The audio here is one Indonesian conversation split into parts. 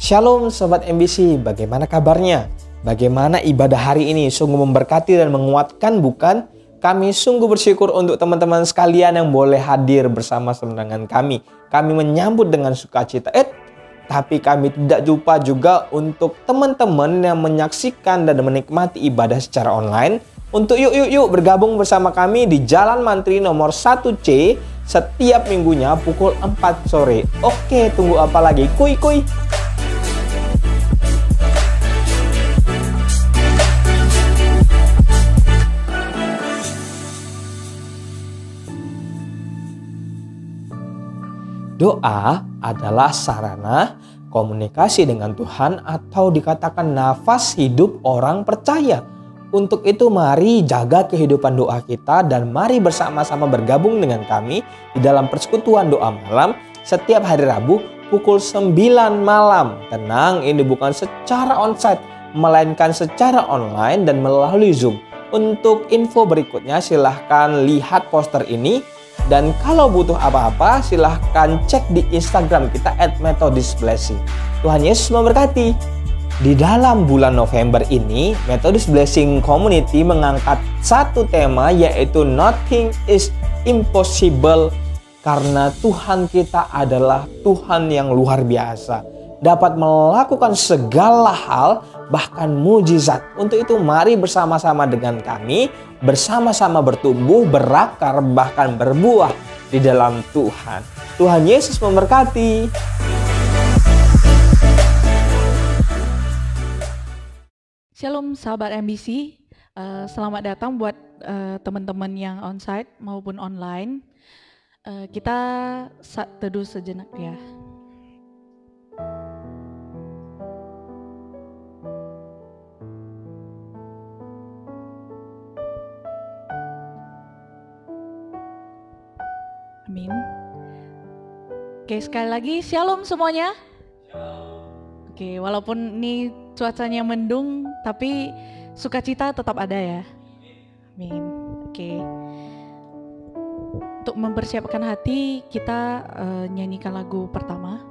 Shalom Sobat MBC, bagaimana kabarnya? Bagaimana ibadah hari ini? Sungguh memberkati dan menguatkan bukan? Kami sungguh bersyukur untuk teman-teman sekalian yang boleh hadir bersama-sama dengan kami. Kami menyambut dengan sukacita. Tapi kami tidak lupa juga untuk teman-teman yang menyaksikan dan menikmati ibadah secara online. Untuk yuk bergabung bersama kami di Jalan Mantri nomor 1C setiap minggunya pukul 4 sore. Oke, tunggu apa lagi? Kuy. Doa adalah sarana komunikasi dengan Tuhan atau dikatakan nafas hidup orang percaya. Untuk itu mari jaga kehidupan doa kita dan mari bersama-sama bergabung dengan kami di dalam persekutuan doa malam setiap hari Rabu pukul 9 malam. Tenang, ini bukan secara onsite melainkan secara online dan melalui Zoom. Untuk info berikutnya silahkan lihat poster ini. Dan kalau butuh apa-apa silahkan cek di Instagram kita @methodistblessing. Tuhan Yesus memberkati. Di dalam bulan November ini Methodist Blessing Community mengangkat satu tema yaitu Nothing is Impossible. Karena Tuhan kita adalah Tuhan yang luar biasa, dapat melakukan segala hal bahkan mujizat. Untuk itu mari bersama-sama dengan kami bersama-sama bertumbuh, berakar, bahkan berbuah di dalam Tuhan. Tuhan Yesus memberkati. Shalom sahabat MBC, selamat datang buat teman-teman yang onsite maupun online. Kita teduh sejenak ya. Amin. Oke, sekali lagi shalom semuanya. Oke, walaupun ini cuacanya mendung, tapi sukacita tetap ada ya. Amin. Oke. Untuk mempersiapkan hati, kita nyanyikan lagu pertama.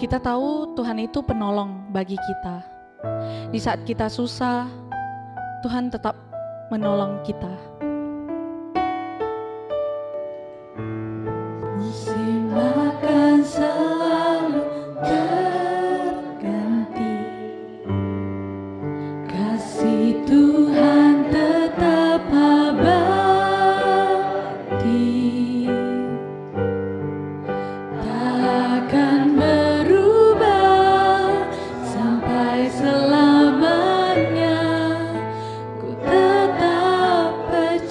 Kita tahu Tuhan itu penolong bagi kita. Di saat kita susah, Tuhan tetap menolong kita. Musim akan selalu berganti, kasih Tuhan tetap abadi, takkan berubah sampai selamanya. Ku tetap percaya.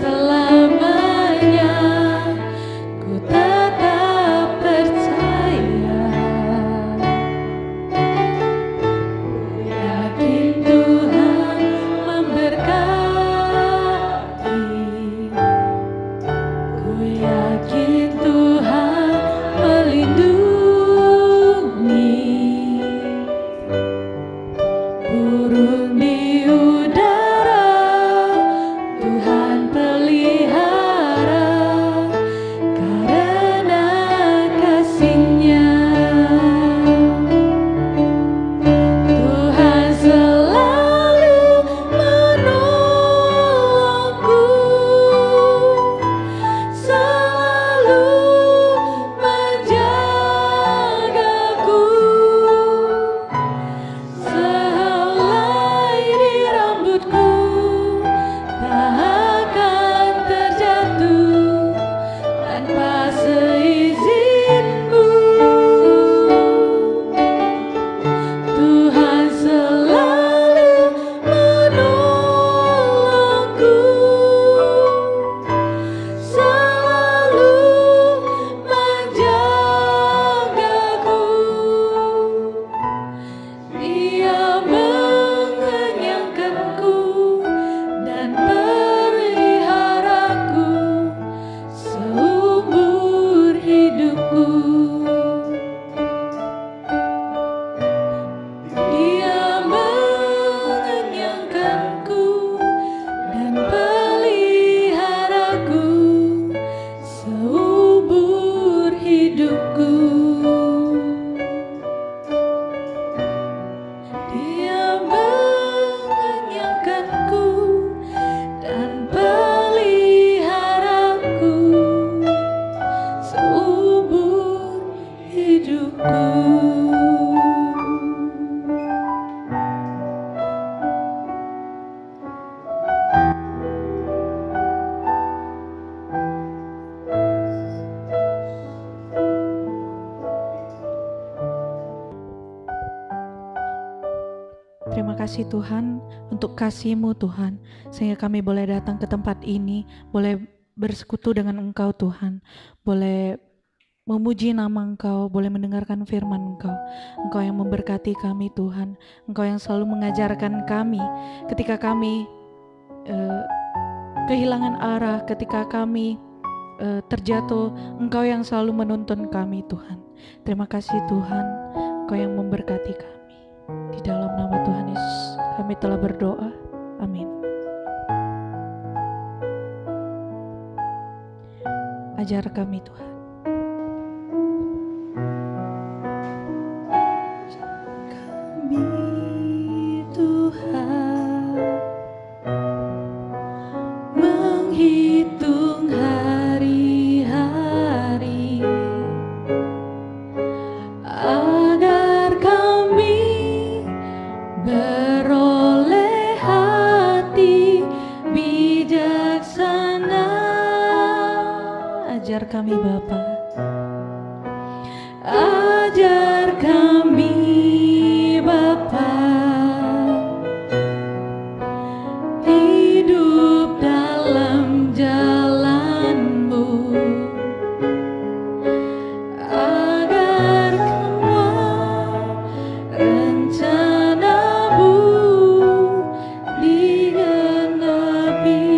selamanya ku tetap percaya. Yakin Tuhan memberkati, ku yakin Tuhan melindungi. Burung di udara Tuhan pelihara karena kasih-Nya. Tuhan selalu menolongku, selalu menjagaku. Sehelai di rambutku tak akan terjatuh tanpa seizin-Mu. Tuhan selalu menolongku, selalu menjagaku. Dia mengenyangkanku dan peliharaku seumur hidupku. Dia mengenyangkanku dan peliharaku seumur hidupku. Dia mengenyangkanku dan peliharaku seumur hidupku. Terima kasih Tuhan untuk kasih-Mu Tuhan, sehingga kami boleh datang ke tempat ini, boleh bersekutu dengan Engkau Tuhan, boleh memuji nama Engkau, boleh mendengarkan firman Engkau. Engkau yang memberkati kami Tuhan, Engkau yang selalu mengajarkan kami ketika kami kehilangan arah, ketika kami terjatuh, Engkau yang selalu menuntun kami Tuhan. Terima kasih Tuhan, Engkau yang memberkati kami. Di dalam nama Tuhan Yesus kami telah berdoa. Amin. Ajar kami Tuhan. Kami Tuhan menghitung hari-hari agar kami beroleh hati bijaksana. Ajar kami Bapa, ajar kami Bapa, hidup dalam jalan-Mu, agar semua rencana-Mu digenapi.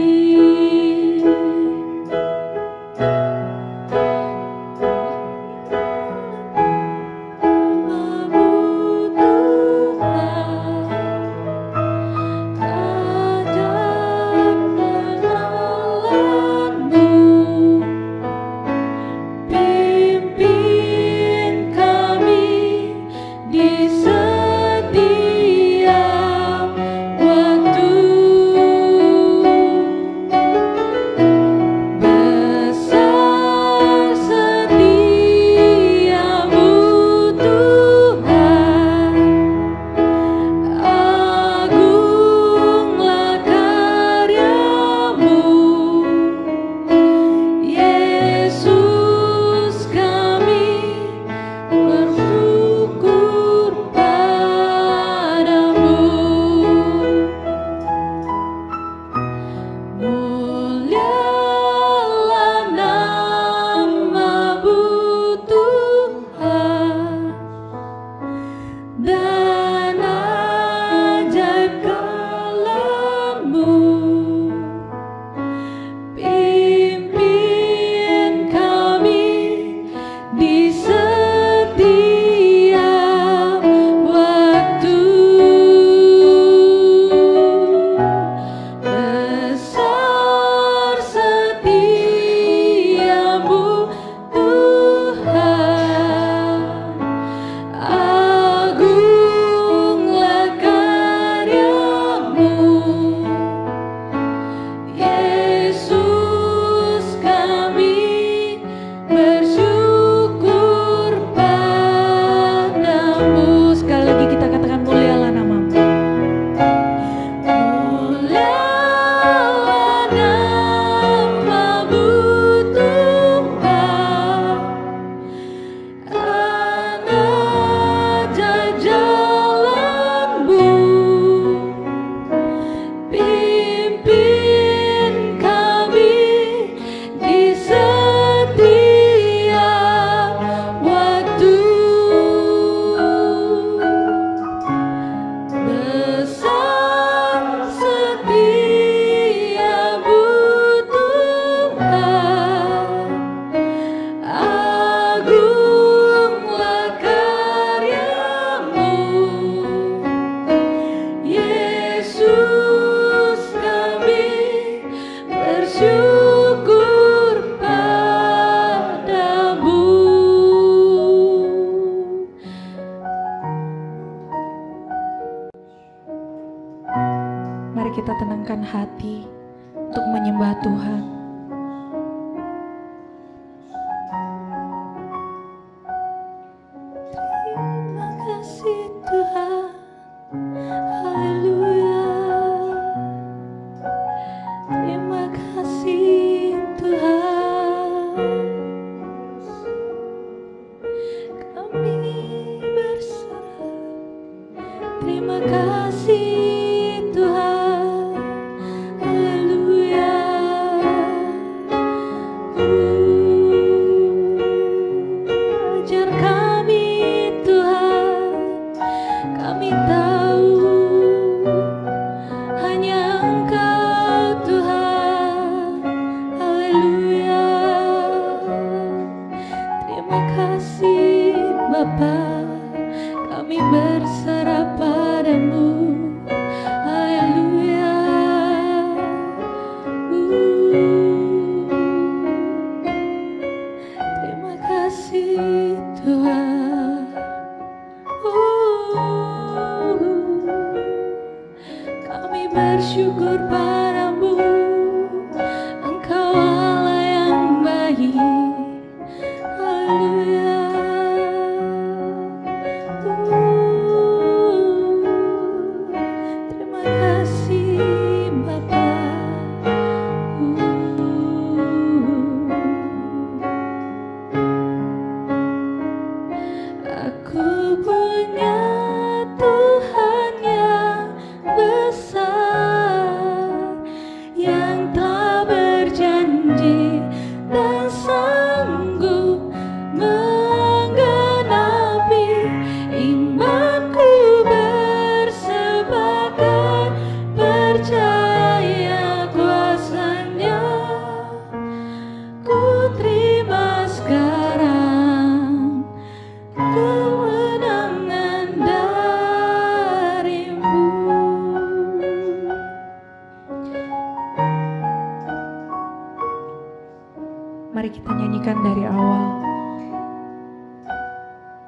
Mari kita nyanyikan dari awal.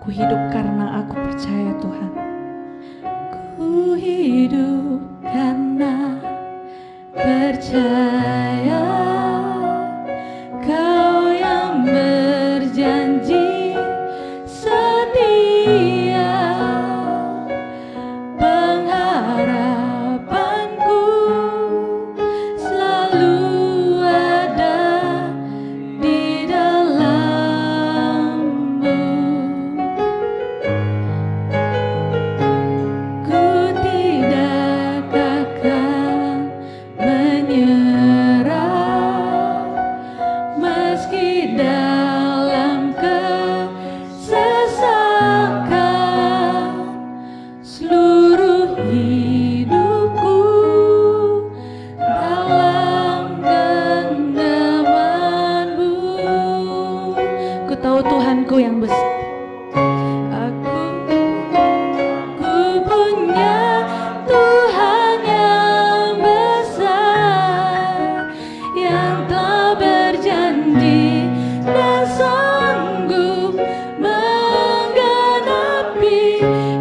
Ku hidup karena aku percaya Tuhan. Ku hidup karena percaya Kau yang berjanji setia. Pengharapanku selalu ada di dalam-Mu. Ku tidak akan menyerah meski dalam kesesakan. Seluruh hidupku dalam genggaman-Mu. Ku tahu Tuhanku yang besar. Ku punya Tuhan yang besar, yang telah berjanji dan sanggup menggenapi.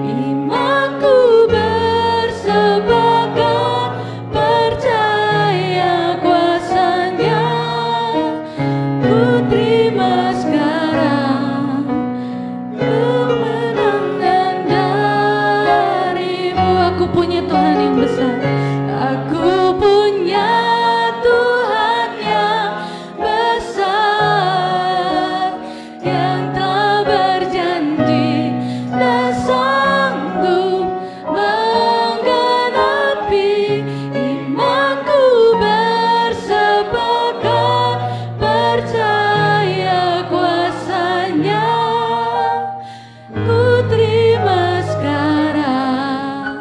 Imanku bersepakat percaya kuasa-Nya. Ku terima sekarang kemenangan dari-Mu. Aku punya Tuhan yang besar. Aku punya Tuhan yang besar, yang telah berjanji dan sanggup menggenapi. Imanku bersepakat percaya kuasa-Nya. Ku terima sekarang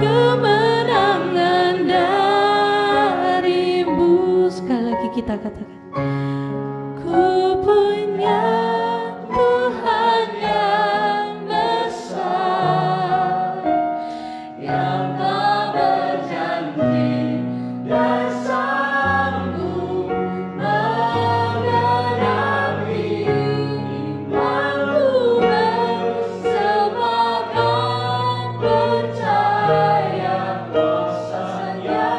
kemenangan dari-Mu. Sekali lagi kita katakan, ku punya Tuhan yang besar, yang telah berjanji dan sanggup menggenapi. Imanku bersepakat percaya kuasa-Nya.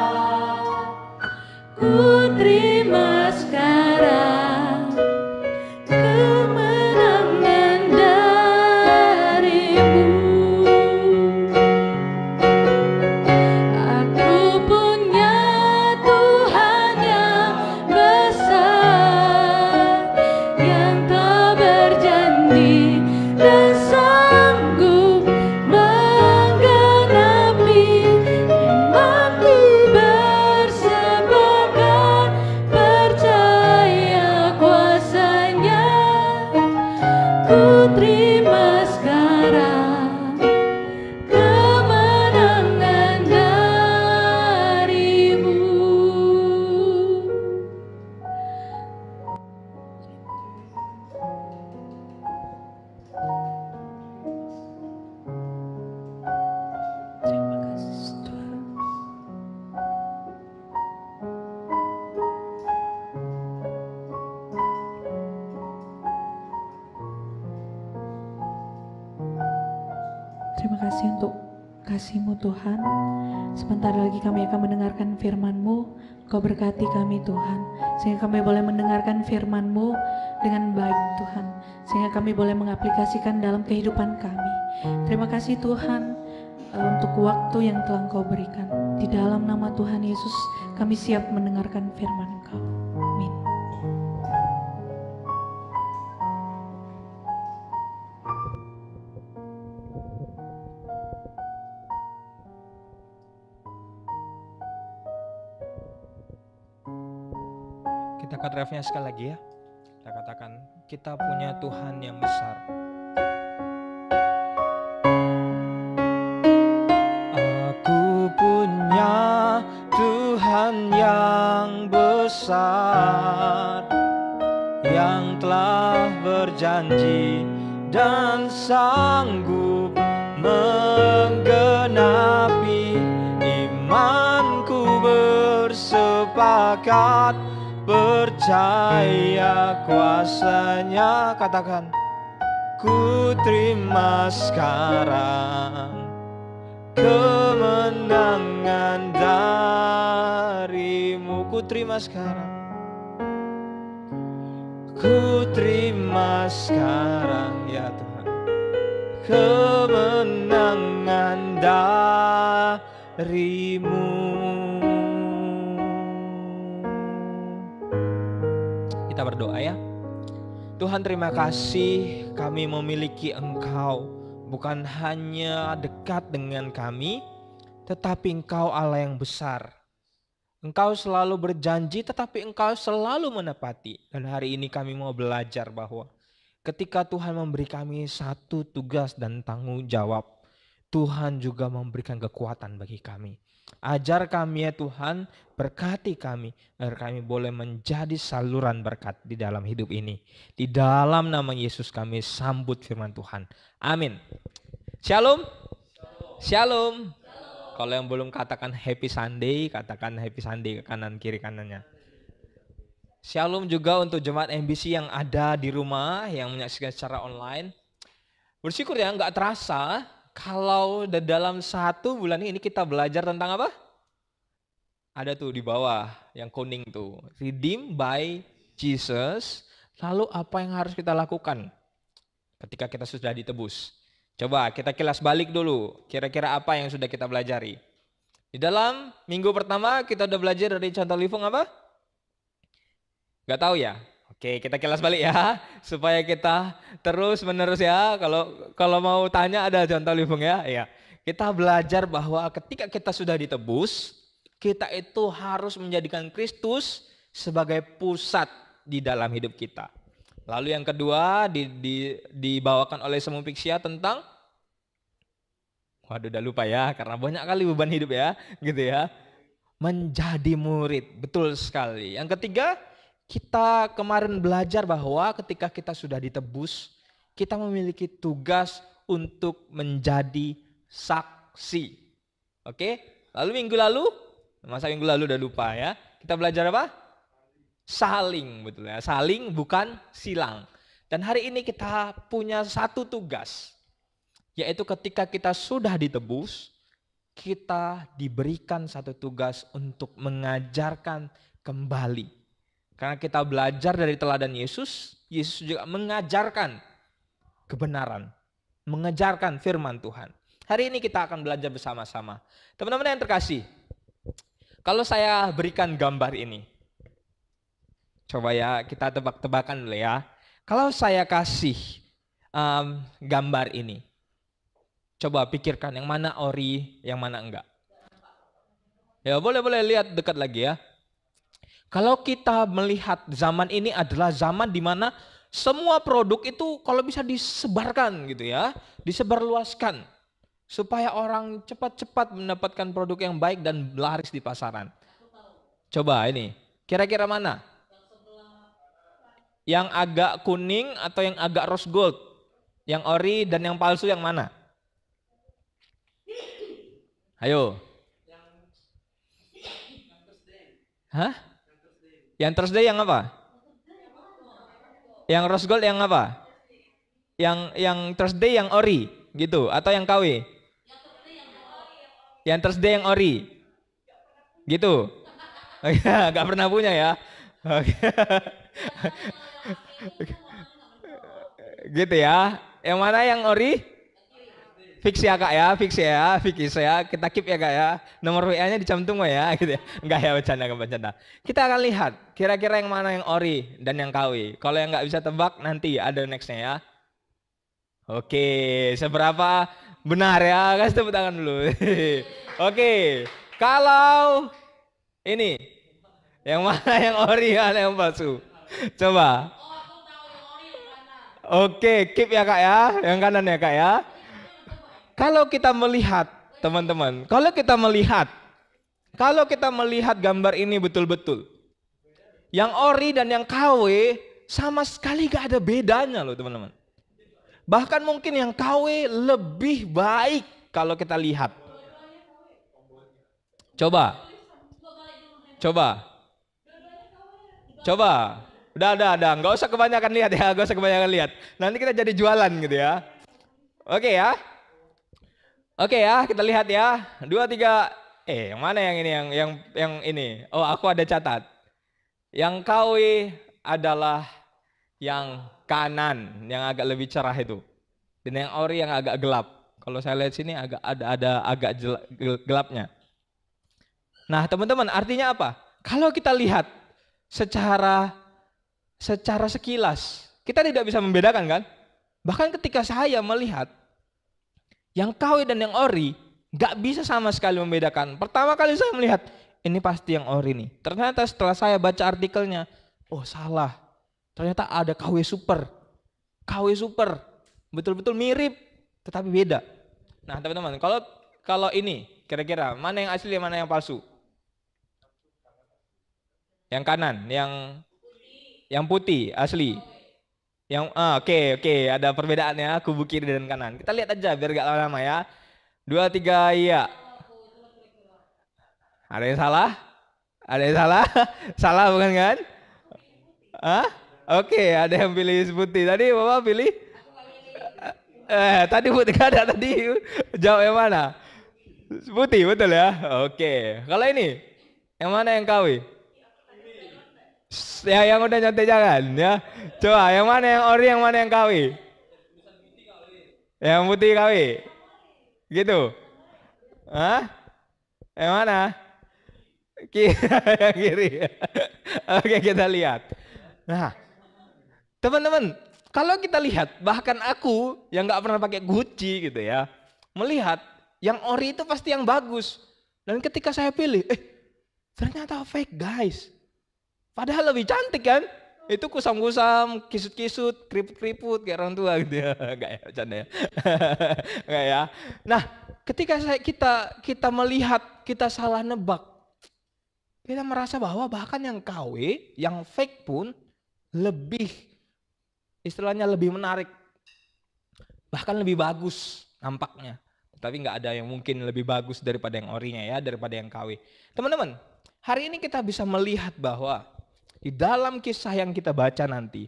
Ku terima sekarang kemenangan dari-Mu. Aku punya Tuhan yang besar, yang telah berjanji dan sanggup menggenapi. Imanku bersepakat percaya kuasa-Nya. Ku terima sekarang kemenangan dari-Mu. Terima kasih Tuhan. Terima kasih untuk kasih-Mu Tuhan. Sebentar lagi kami akan mendengarkan firman-Mu. Kau berkati kami Tuhan, sehingga kami boleh mendengarkan firman-Mu dengan baik Tuhan, sehingga kami boleh mengaplikasikan dalam kehidupan kami. Terima kasih Tuhan untuk waktu yang telah Engkau berikan. Di dalam nama Tuhan Yesus kami siap mendengarkan firman Engkau. Amin. Kita cut refnya sekali lagi ya. Kita katakan, kita punya Tuhan yang besar. Aku punya Tuhan yang besar, yang telah berjanji dan sanggup menggenapi. Imanku bersepakat percaya kuasanya. Katakan, ku terima sekarang kemenangan darimu. Ku terima sekarang, ku terima sekarang ya Tuhan, kemenangan darimu. Kita berdoa ya. Tuhan, terima kasih kami memiliki Engkau. Bukan hanya dekat dengan kami, tetapi Engkau Allah yang besar. Engkau selalu berjanji, tetapi Engkau selalu menepati. Dan hari ini kami mau belajar bahwa ketika Tuhan memberi kami satu tugas dan tanggung jawab, Tuhan juga memberikan kekuatan bagi kami. Ajar kami ya Tuhan, berkati kami agar kami boleh menjadi saluran berkat di dalam hidup ini. Di dalam nama Yesus kami sambut firman Tuhan. Amin. Shalom. Shalom. Kalau yang belum katakan happy Sunday, katakan happy Sunday ke kanan kiri kanannya. Shalom juga untuk jemaat MBC yang ada di rumah, yang menyaksikan secara online. Bersyukur ya, nggak terasa kalau dalam 1 bulan ini kita belajar tentang apa? Ada tuh di bawah yang kuning tuh, redeemed by Jesus. Lalu apa yang harus kita lakukan ketika kita sudah ditebus? Coba kita kilas balik dulu, kira-kira apa yang sudah kita pelajari. Di dalam minggu pertama kita udah belajar dari contoh living apa? Gak tahu ya? Oke, kita kilas balik ya, supaya kita terus menerus ya. Kalau mau tanya ada contoh living ya. Ya, kita belajar bahwa ketika kita sudah ditebus, kita itu harus menjadikan Kristus sebagai pusat di dalam hidup kita. Lalu yang kedua dibawakan oleh Semu Pixia tentang, waduh udah lupa ya, karena banyak kali beban hidup ya, gitu ya. Menjadi murid, betul sekali. Yang ketiga, kita kemarin belajar bahwa ketika kita sudah ditebus, kita memiliki tugas untuk menjadi saksi. Oke? Lalu minggu lalu udah lupa ya. Kita belajar apa? Saling, betul ya. Saling bukan silang. Dan hari ini kita punya satu tugas, yaitu ketika kita sudah ditebus, kita diberikan satu tugas untuk mengajarkan kembali. Karena kita belajar dari teladan Yesus, Yesus juga mengajarkan kebenaran, mengajarkan firman Tuhan. Hari ini kita akan belajar bersama-sama. Teman-teman yang terkasih, kalau saya berikan gambar ini, coba ya kita tebak-tebakan dulu ya. Kalau saya kasih gambar ini, coba pikirkan yang mana ori, yang mana enggak. Ya boleh lihat dekat lagi ya. Kalau kita melihat zaman ini adalah zaman di mana semua produk itu kalau bisa disebarkan gitu ya, disebarluaskan supaya orang cepat-cepat mendapatkan produk yang baik dan laris di pasaran. Coba ini, kira-kira mana? Yang agak kuning atau yang agak rose gold? Yang ori dan yang palsu yang mana? Ayo. Hah? Yang Thursday yang apa? Yang rose gold yang apa? Yang Thursday yang ori gitu atau yang KW? Yang Thursday yang ori. Gitu. Gak pernah punya ya. Gitu ya. Yang mana yang ori? Fix ya kak ya, fix ya, kita keep ya kak ya. Nomor WA-nya dicantum ya, gitu ya. Enggak ya, bercanda. Kita akan lihat kira-kira yang mana yang ori dan yang KW. Kalau yang nggak bisa tebak nanti ada nextnya ya. Oke, seberapa benar ya? Kasih tepuk tangan dulu. Oke, kalau ini yang mana yang ori, mana yang palsu? Coba. Oke, keep ya kak ya, yang kanan ya kak ya. Kalau kita melihat, teman-teman, kalau kita melihat gambar ini betul-betul, yang ori dan yang KW sama sekali gak ada bedanya loh teman-teman. Bahkan mungkin yang KW lebih baik kalau kita lihat. Coba. Coba. Udah. Nggak usah kebanyakan lihat ya, nggak usah kebanyakan lihat. Nanti kita jadi jualan gitu ya. Oke ya. Oke ya, kita lihat ya. 2, 3. Yang mana yang ini? Yang ini. Oh, aku ada catat. Yang KW adalah yang kanan, yang agak lebih cerah itu. Dan yang ori yang agak gelap. Kalau saya lihat sini ada agak gelapnya. Nah, teman-teman, artinya apa? Kalau kita lihat secara sekilas, kita tidak bisa membedakan kan? Bahkan ketika saya melihat yang KW dan yang ori, gak bisa sama sekali membedakan. Pertama kali saya melihat, ini pasti yang ori nih. Ternyata setelah saya baca artikelnya, oh salah. Ternyata ada KW super. KW super. Betul-betul mirip, tetapi beda. Nah, teman-teman, kalau ini kira-kira mana yang asli, mana yang palsu? Yang kanan, yang putih asli. Yang oke, ada perbedaannya kubu kiri dan kanan. Kita lihat aja biar gak lama-lama ya. 2, 3, iya. Ada yang salah? Ada yang salah? Salah bukan kan? Oke, ada yang pilih putih. Tadi Bapak pilih? Tadi putih gak ada tadi. Jawab yang mana? Putih, betul ya? Oke. Kalau ini, yang mana yang KW? Ya, yang udah nyontek jangan ya. Coba, yang mana yang ori, yang mana yang KW? Yang putih KW. Gitu. Yang mana? Yang kiri. Oke, kita lihat. Nah, teman-teman, kalau kita lihat, bahkan aku yang nggak pernah pakai Gucci gitu ya, melihat yang ori itu pasti yang bagus. Dan ketika saya pilih, ternyata fake guys. Padahal lebih cantik kan? Itu kusam-kusam, kisut-kisut, keriput-keriput kayak orang tua gitu ya. Enggak ya, bercanda ya. Enggak ya. Nah, ketika kita melihat, kita salah nebak. Kita merasa bahwa bahkan yang KW, yang fake pun lebih, istilahnya lebih menarik. Bahkan lebih bagus nampaknya. Tapi nggak ada yang mungkin lebih bagus daripada yang orinya ya, daripada yang KW. Teman-teman, hari ini kita bisa melihat bahwa di dalam kisah yang kita baca nanti,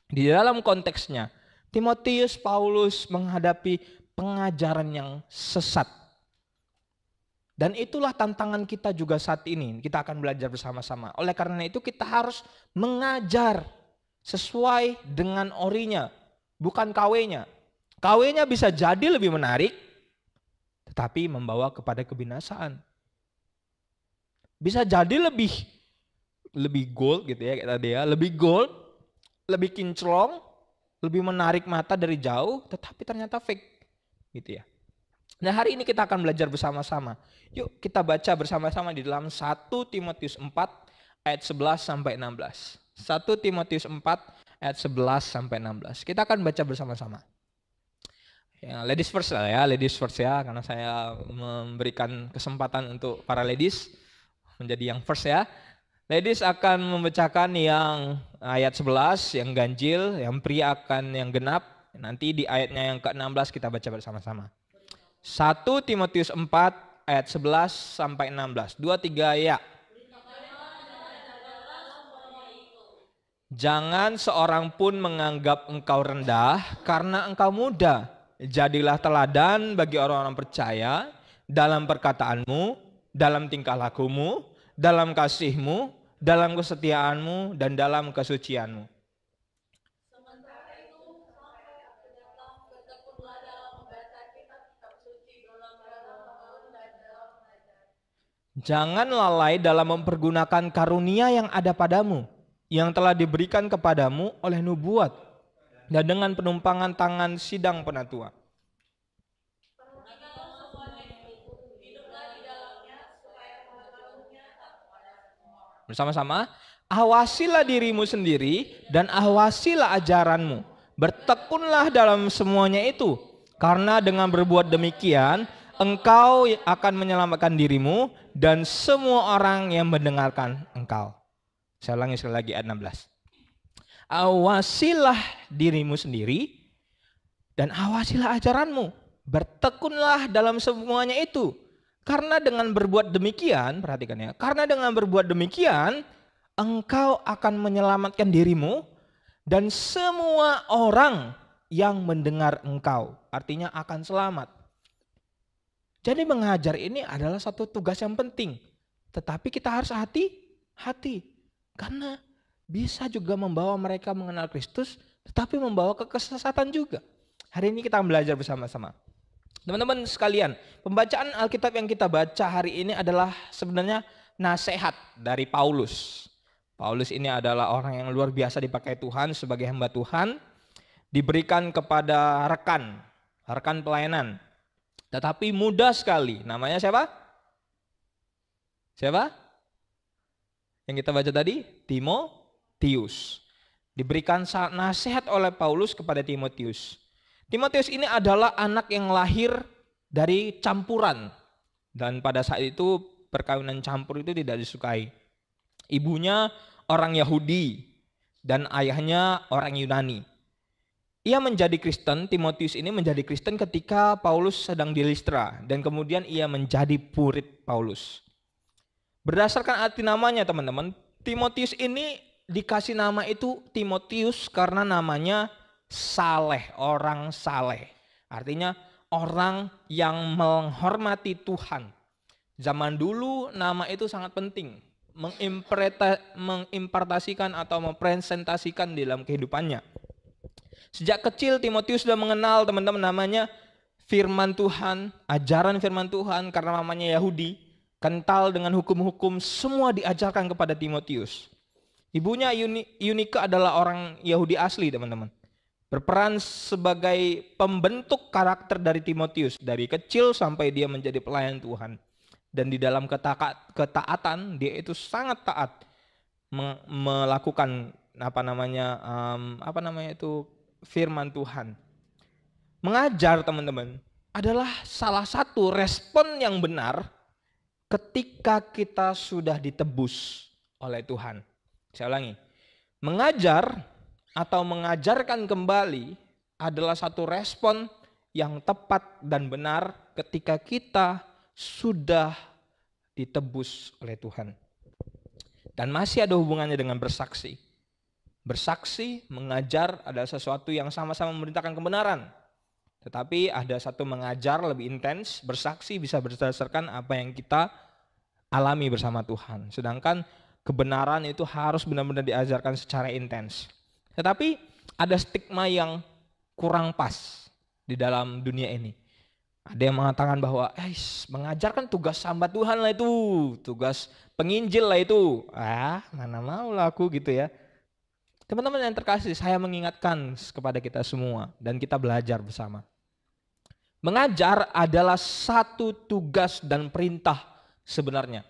di dalam konteksnya, Timotius Paulus menghadapi pengajaran yang sesat. Dan itulah tantangan kita juga saat ini. Kita akan belajar bersama-sama. Oleh karena itu kita harus mengajar sesuai dengan orinya, bukan KW-nya. KW-nya bisa jadi lebih menarik, tetapi membawa kepada kebinasaan. Bisa jadi lebih gold gitu ya, kayak tadi ya, lebih gold, lebih kinclong, lebih menarik mata dari jauh, tetapi ternyata fake gitu ya. Nah, hari ini kita akan belajar bersama-sama. Yuk kita baca bersama-sama di dalam 1 Timotius 4 ayat 11 sampai 16. 1 Timotius 4 ayat 11 sampai 16. Kita akan baca bersama-sama. Ya, ladies first lah ya, ladies first ya, karena saya memberikan kesempatan untuk para ladies menjadi yang first ya. Ladies akan membacakan yang ayat 11 yang ganjil, yang pria akan yang genap. Nanti di ayatnya yang ke-16 kita baca bersama-sama. 1 Timotius 4 ayat 11 sampai 16. 2, 3 ya. Jangan seorang pun menganggap engkau rendah karena engkau muda. Jadilah teladan bagi orang-orang percaya dalam perkataanmu, dalam tingkah lakumu, dalam kasihmu, dalam kesetiaanmu, dan dalam kesucianmu. Jangan lalai dalam mempergunakan karunia yang ada padamu, yang telah diberikan kepadamu oleh nubuat, dan dengan penumpangan tangan sidang penatua. Bersama-sama, awasilah dirimu sendiri dan awasilah ajaranmu. Bertekunlah dalam semuanya itu, karena dengan berbuat demikian, engkau akan menyelamatkan dirimu dan semua orang yang mendengarkan engkau. Saya ulangi sekali lagi ayat 16. Awasilah dirimu sendiri dan awasilah ajaranmu. Bertekunlah dalam semuanya itu. Karena dengan berbuat demikian, perhatikan ya, karena dengan berbuat demikian, engkau akan menyelamatkan dirimu dan semua orang yang mendengar engkau. Artinya akan selamat. Jadi mengajar ini adalah satu tugas yang penting. Tetapi kita harus hati-hati. Karena bisa juga membawa mereka mengenal Kristus, tetapi membawa ke kesesatan juga. Hari ini kita belajar bersama-sama. Teman-teman sekalian, pembacaan Alkitab yang kita baca hari ini adalah sebenarnya nasihat dari Paulus. Paulus ini adalah orang yang luar biasa dipakai Tuhan sebagai hamba Tuhan, diberikan kepada rekan pelayanan. Tetapi mudah sekali. Namanya siapa? Siapa? Yang kita baca tadi? Timotius. Diberikan nasihat oleh Paulus kepada Timotius. Timotius ini adalah anak yang lahir dari campuran. Dan pada saat itu perkawinan campur itu tidak disukai. Ibunya orang Yahudi dan ayahnya orang Yunani. Ia menjadi Kristen, Timotius ini menjadi Kristen ketika Paulus sedang di Listra. Dan kemudian ia menjadi murid Paulus. Berdasarkan arti namanya teman-teman, Timotius ini dikasih nama itu Timotius karena namanya saleh, orang saleh. Artinya orang yang menghormati Tuhan. Zaman dulu nama itu sangat penting. Mengimpartasikan atau mempresentasikan dalam kehidupannya. Sejak kecil Timotius sudah mengenal teman-teman namanya firman Tuhan, ajaran firman Tuhan karena namanya Yahudi, kental dengan hukum-hukum, semua diajarkan kepada Timotius. Ibunya Eunike adalah orang Yahudi asli teman-teman. Berperan sebagai pembentuk karakter dari Timotius dari kecil sampai dia menjadi pelayan Tuhan. Dan di dalam ketaatan dia itu sangat taat melakukan firman Tuhan. Mengajar teman-teman adalah salah satu respon yang benar ketika kita sudah ditebus oleh Tuhan. Saya ulangi. Mengajar atau mengajarkan kembali adalah satu respon yang tepat dan benar ketika kita sudah ditebus oleh Tuhan. Dan masih ada hubungannya dengan bersaksi. Bersaksi, mengajar adalah sesuatu yang sama-sama memerintahkan kebenaran. Tetapi ada satu mengajar lebih intens, bersaksi bisa berdasarkan apa yang kita alami bersama Tuhan. Sedangkan kebenaran itu harus benar-benar diajarkan secara intens. Tetapi ada stigma yang kurang pas di dalam dunia ini. Ada yang mengatakan bahwa mengajarkan tugas hamba Tuhan lah itu, tugas penginjil lah itu. Mana mau lah aku gitu ya. Teman-teman yang terkasih, saya mengingatkan kepada kita semua dan kita belajar bersama. Mengajar adalah satu tugas dan perintah sebenarnya.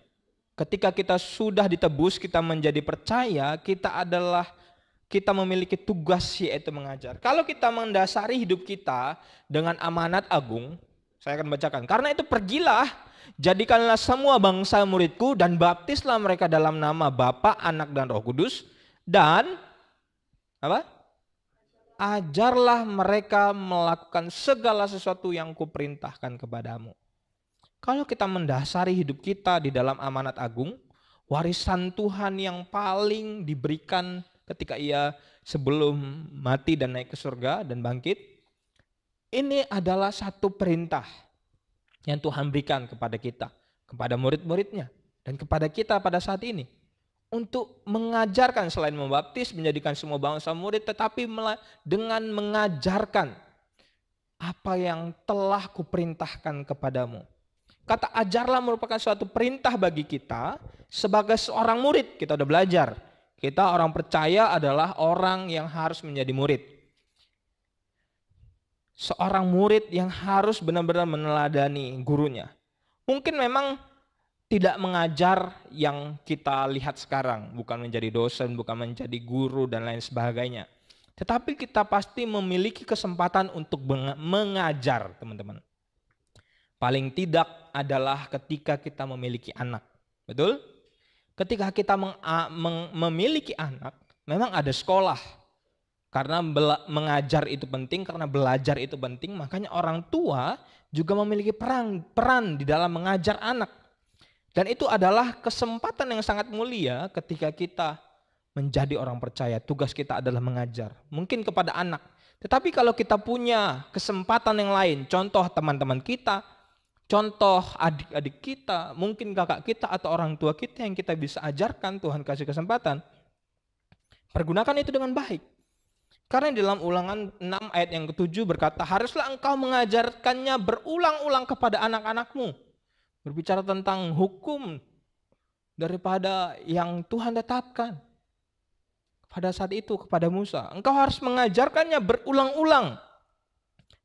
Ketika kita sudah ditebus, kita menjadi percaya, kita memiliki tugas yaitu mengajar. Kalau kita mendasari hidup kita dengan amanat agung, saya akan bacakan. Karena itu pergilah, jadikanlah semua bangsa muridku dan baptislah mereka dalam nama Bapa, Anak dan Roh Kudus dan ajarlah mereka melakukan segala sesuatu yang kuperintahkan kepadamu. Kalau kita mendasari hidup kita di dalam amanat agung, warisan Tuhan yang paling diberikan ketika ia sebelum mati dan naik ke surga dan bangkit, ini adalah satu perintah yang Tuhan berikan kepada kita, kepada murid-muridnya, dan kepada kita pada saat ini. Untuk mengajarkan selain membaptis, menjadikan semua bangsa murid, tetapi dengan mengajarkan apa yang telah kuperintahkan kepadamu. Kata ajarlah merupakan suatu perintah bagi kita sebagai seorang murid. Kita udah belajar. Kita orang percaya adalah orang yang harus menjadi murid. Seorang murid yang harus benar-benar meneladani gurunya. Mungkin memang tidak mengajar yang kita lihat sekarang, bukan menjadi dosen, bukan menjadi guru dan lain sebagainya. Tetapi kita pasti memiliki kesempatan untuk mengajar, teman-teman. Paling tidak adalah ketika kita memiliki anak. Betul? Ketika kita memiliki anak, memang ada sekolah. Karena mengajar itu penting, karena belajar itu penting, makanya orang tua juga memiliki peran di dalam mengajar anak. Dan itu adalah kesempatan yang sangat mulia ketika kita menjadi orang percaya. Tugas kita adalah mengajar. Mungkin kepada anak. Tetapi kalau kita punya kesempatan yang lain, contoh teman-teman kita, contoh adik-adik kita, mungkin kakak kita atau orang tua kita yang kita bisa ajarkan, Tuhan kasih kesempatan, pergunakan itu dengan baik. Karena di dalam Ulangan 6 ayat yang ke-7 berkata, haruslah engkau mengajarkannya berulang-ulang kepada anak-anakmu. Berbicara tentang hukum daripada yang Tuhan tetapkan pada saat itu kepada Musa. Engkau harus mengajarkannya berulang-ulang.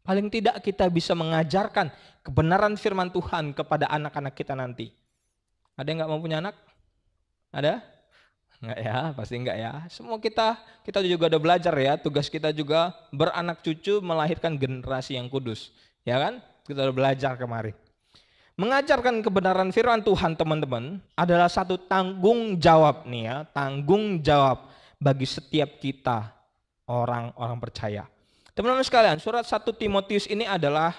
Paling tidak kita bisa mengajarkan kebenaran firman Tuhan kepada anak-anak kita nanti. Ada yang gak mau punya anak? Ada? Enggak ya, pasti enggak ya. Semua kita juga udah belajar ya. Tugas kita juga beranak cucu melahirkan generasi yang kudus. Ya kan? Kita udah belajar kemarin. Mengajarkan kebenaran firman Tuhan teman-teman adalah satu tanggung jawab nih ya. Tanggung jawab bagi setiap kita orang-orang percaya. Teman-teman sekalian, surat 1 Timotius ini adalah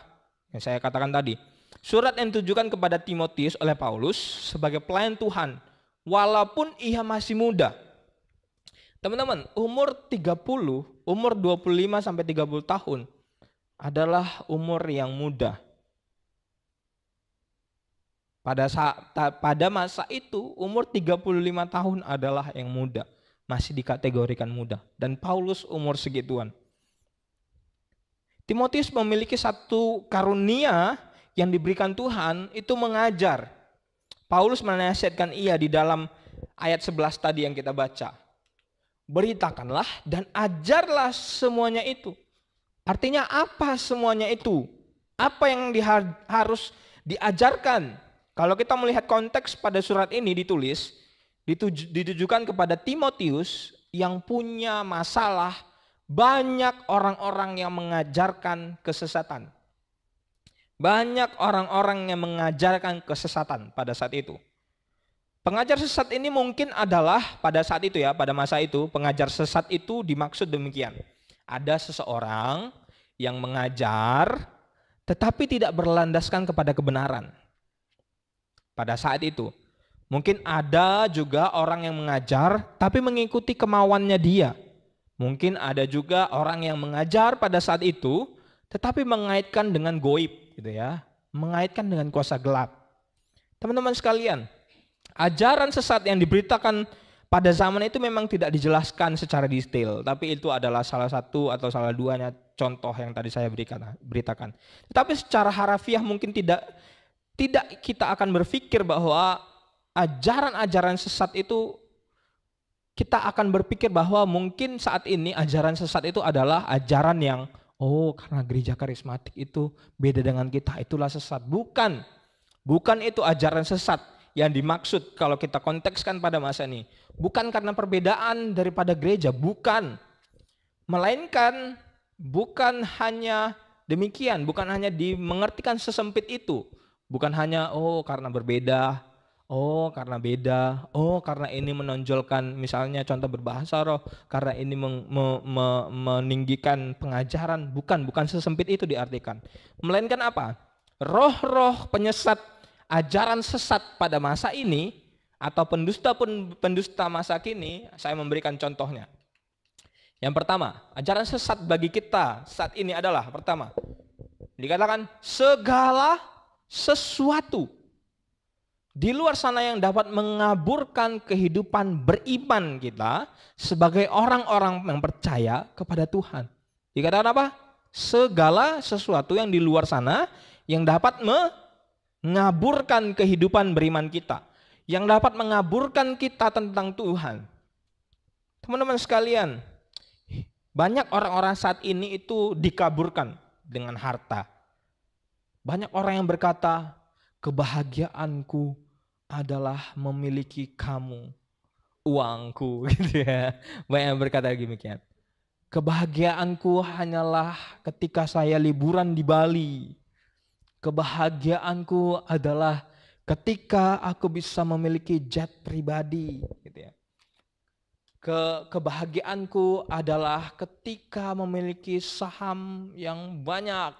yang saya katakan tadi. Surat yang ditujukan kepada Timotius oleh Paulus sebagai pelayan Tuhan. Walaupun ia masih muda. Teman-teman, umur 30, umur 25 sampai 30 tahun adalah umur yang muda. Pada masa itu umur 35 tahun adalah yang muda. Masih dikategorikan muda. Dan Paulus umur segituan. Timotius memiliki satu karunia yang diberikan Tuhan, itu mengajar. Paulus menasihatkan ia di dalam ayat 11 tadi yang kita baca. Beritakanlah dan ajarlah semuanya itu. Artinya apa semuanya itu? Apa yang harus diajarkan? Kalau kita melihat konteks pada surat ini ditujukan kepada Timotius yang punya masalah banyak orang-orang yang mengajarkan kesesatan. Banyak orang-orang yang mengajarkan kesesatan pada saat itu. Pengajar sesat ini mungkin adalah pada saat itu ya, pada masa itu, pengajar sesat itu dimaksud demikian. Ada seseorang yang mengajar tetapi tidak berlandaskan kepada kebenaran. Pada saat itu, mungkin ada juga orang yang mengajar tapi mengikuti kemauannya dia. Mungkin ada juga orang yang mengajar pada saat itu tetapi mengaitkan dengan goib gitu ya, mengaitkan dengan kuasa gelap. Teman-teman sekalian, ajaran sesat yang diberitakan pada zaman itu memang tidak dijelaskan secara detail, tapi itu adalah salah satu atau salah duanya contoh yang tadi saya beritakan. Tetapi secara harafiah mungkin tidak kita akan berpikir bahwa ajaran-ajaran sesat itu, kita akan berpikir bahwa mungkin saat ini ajaran sesat itu adalah ajaran yang karena gereja karismatik itu beda dengan kita, itulah sesat. Bukan itu ajaran sesat yang dimaksud kalau kita kontekskan pada masa ini. Bukan karena perbedaan daripada gereja, bukan. Melainkan bukan hanya demikian, bukan hanya dimengertikan sesempit itu. Bukan hanya karena berbeda, karena beda, karena ini menonjolkan misalnya contoh berbahasa roh, karena ini meninggikan pengajaran. Bukan sesempit itu diartikan. Melainkan apa? Roh-roh penyesat, ajaran sesat pada masa ini atau pendusta masa kini, saya memberikan contohnya. Yang pertama, ajaran sesat bagi kita saat ini adalah pertama, dikatakan segala sesuatu di luar sana yang dapat mengaburkan kehidupan beriman kita sebagai orang-orang yang percaya kepada Tuhan. Dikatakan apa? Segala sesuatu yang di luar sana yang dapat mengaburkan kehidupan beriman kita, yang dapat mengaburkan kita tentang Tuhan. Teman-teman sekalian, banyak orang-orang saat ini itu dikaburkan dengan harta. Banyak orang yang berkata, kebahagiaanku adalah memiliki kamu, uangku, gitu ya. Banyak yang berkata demikian. Kebahagiaanku hanyalah ketika saya liburan di Bali. Kebahagiaanku adalah ketika aku bisa memiliki jet pribadi, gitu ya. Kebahagiaanku adalah ketika memiliki saham yang banyak.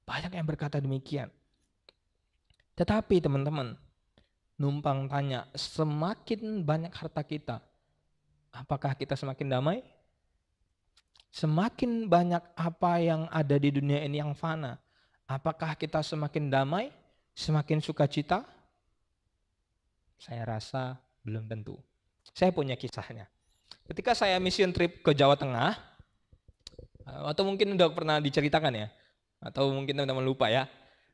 Banyak yang berkata demikian. Tetapi teman-teman, numpang tanya, semakin banyak harta kita, apakah kita semakin damai? Semakin banyak apa yang ada di dunia ini yang fana, apakah kita semakin damai, semakin sukacita? Saya rasa belum tentu. Saya punya kisahnya. Ketika saya mission trip ke Jawa Tengah, atau mungkin udah pernah diceritakan ya, atau mungkin teman-teman lupa ya.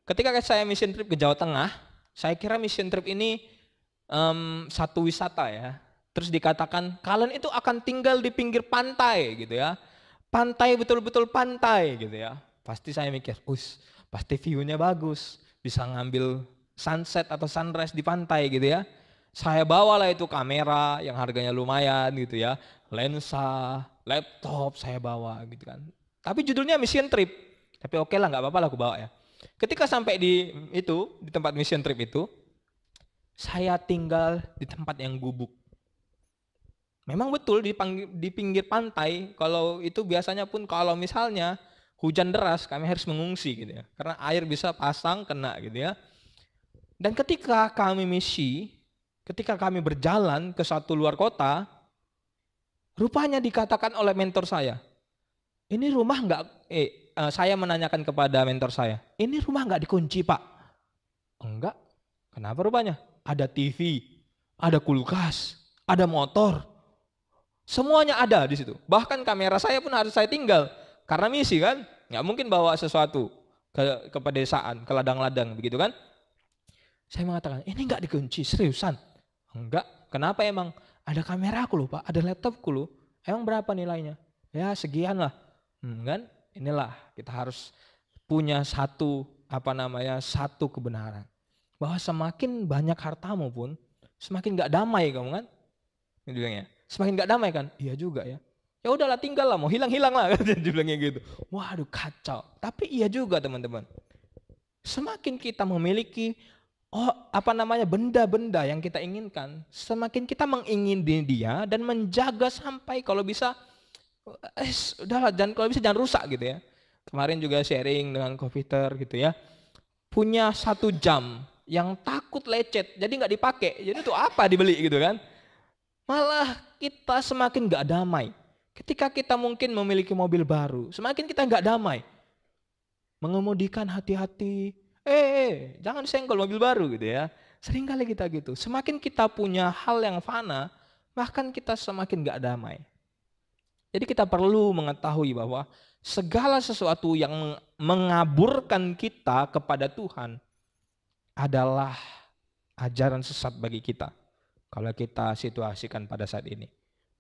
Ketika saya mission trip ke Jawa Tengah, saya kira mission trip ini satu wisata ya. Terus dikatakan kalian itu akan tinggal di pinggir pantai gitu ya. Pantai, betul-betul pantai gitu ya. Pasti saya mikir, pasti view-nya bagus. Bisa ngambil sunset atau sunrise di pantai gitu ya. Saya bawalah itu kamera yang harganya lumayan gitu ya. Lensa, laptop saya bawa gitu kan. Tapi judulnya mission trip. Tapi oke lah, nggak apa-apa lah aku bawa ya. Ketika sampai di tempat mission trip itu, saya tinggal di tempat yang gubuk. Memang betul di pinggir pantai, kalau itu biasanya pun kalau misalnya hujan deras kami harus mengungsi gitu ya. Karena air bisa pasang kena gitu ya. Dan ketika kami berjalan ke satu luar kota, rupanya dikatakan oleh mentor saya, ini rumah saya menanyakan kepada mentor saya, ini rumah nggak dikunci Pak? Enggak. Kenapa rupanya? Ada TV, ada kulkas, ada motor. Semuanya ada di situ. Bahkan kamera saya pun harus saya tinggal. Karena misi kan, nggak mungkin bawa sesuatu ke pedesaan, ke ladang-ladang begitu kan. Saya mengatakan, ini nggak dikunci, seriusan? Enggak. Kenapa emang? Ada kamera aku loh Pak, ada laptopku loh. Emang berapa nilainya? Ya sekian lah. Kan? Inilah kita harus punya satu kebenaran. Bahwa semakin banyak hartamu pun, semakin nggak damai kamu kan? Dia bilangnya. Semakin gak damai kan? Iya juga ya. Ya udahlah tinggal lah, mau hilang-hilang lah. Dia bilangnya gitu. Waduh kacau. Tapi iya juga teman-teman. Semakin kita memiliki benda-benda yang kita inginkan, semakin kita mengingini dia dan menjaga sampai kalau bisa, udahlah kalau bisa jangan rusak gitu ya. Kemarin juga sharing dengan komputer gitu ya. Punya 1 jam yang takut lecet, jadi nggak dipakai. Jadi itu apa dibeli gitu kan? Malah kita semakin gak damai. Ketika kita mungkin memiliki mobil baru, semakin kita gak damai. Mengemudikan hati-hati. Jangan senggol mobil baru gitu ya. Seringkali kita gitu. Semakin kita punya hal yang fana, bahkan kita semakin gak damai. Jadi kita perlu mengetahui bahwa segala sesuatu yang mengaburkan kita kepada Tuhan adalah ajaran sesat bagi kita. Kalau kita situasikan pada saat ini.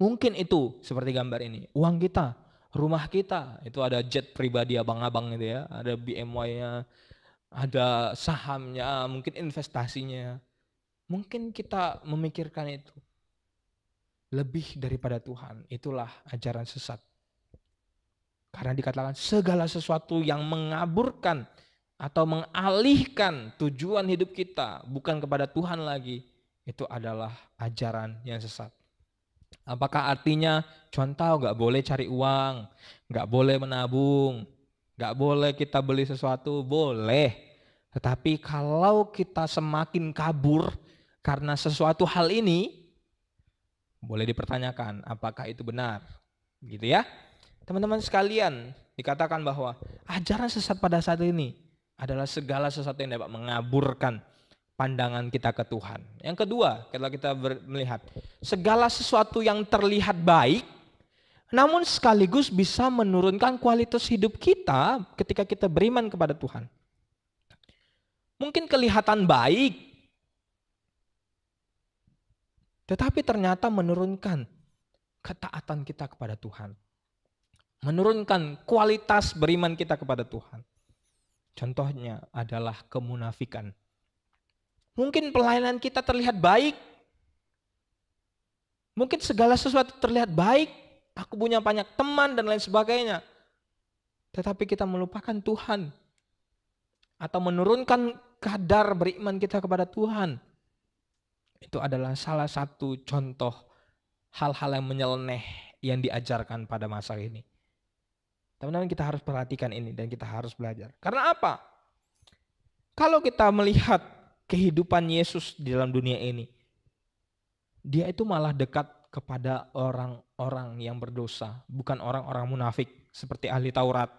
Mungkin itu seperti gambar ini. Uang kita, rumah kita, itu ada jet pribadi abang-abang gitu ya. Ada BMW-nya, ada sahamnya, mungkin investasinya. Mungkin kita memikirkan itu. Lebih daripada Tuhan. Itulah ajaran sesat. Karena dikatakan segala sesuatu yang mengaburkan atau mengalihkan tujuan hidup kita. Bukan kepada Tuhan lagi. Itu adalah ajaran yang sesat. Apakah artinya contoh gak boleh cari uang, gak boleh menabung, gak boleh kita beli sesuatu? Boleh. Tetapi kalau kita semakin kabur karena sesuatu hal ini, boleh dipertanyakan apakah itu benar. Gitu ya. Teman-teman sekalian, dikatakan bahwa ajaran sesat pada saat ini adalah segala sesuatu yang dapat mengaburkan pandangan kita ke Tuhan. Yang kedua, kalau kita melihat segala sesuatu yang terlihat baik, namun sekaligus bisa menurunkan kualitas hidup kita ketika kita beriman kepada Tuhan. Mungkin kelihatan baik, tetapi ternyata menurunkan ketaatan kita kepada Tuhan. Menurunkan kualitas beriman kita kepada Tuhan. Contohnya adalah kemunafikan. Mungkin pelayanan kita terlihat baik. Mungkin segala sesuatu terlihat baik. Aku punya banyak teman dan lain sebagainya. Tetapi kita melupakan Tuhan. Atau menurunkan kadar beriman kita kepada Tuhan. Itu adalah salah satu contoh hal-hal yang menyeleneh yang diajarkan pada masa ini. Teman-teman, kita harus perhatikan ini dan kita harus belajar. Karena apa? Kalau kita melihat kehidupan Yesus di dalam dunia ini, dia itu malah dekat kepada orang-orang yang berdosa, bukan orang-orang munafik seperti ahli Taurat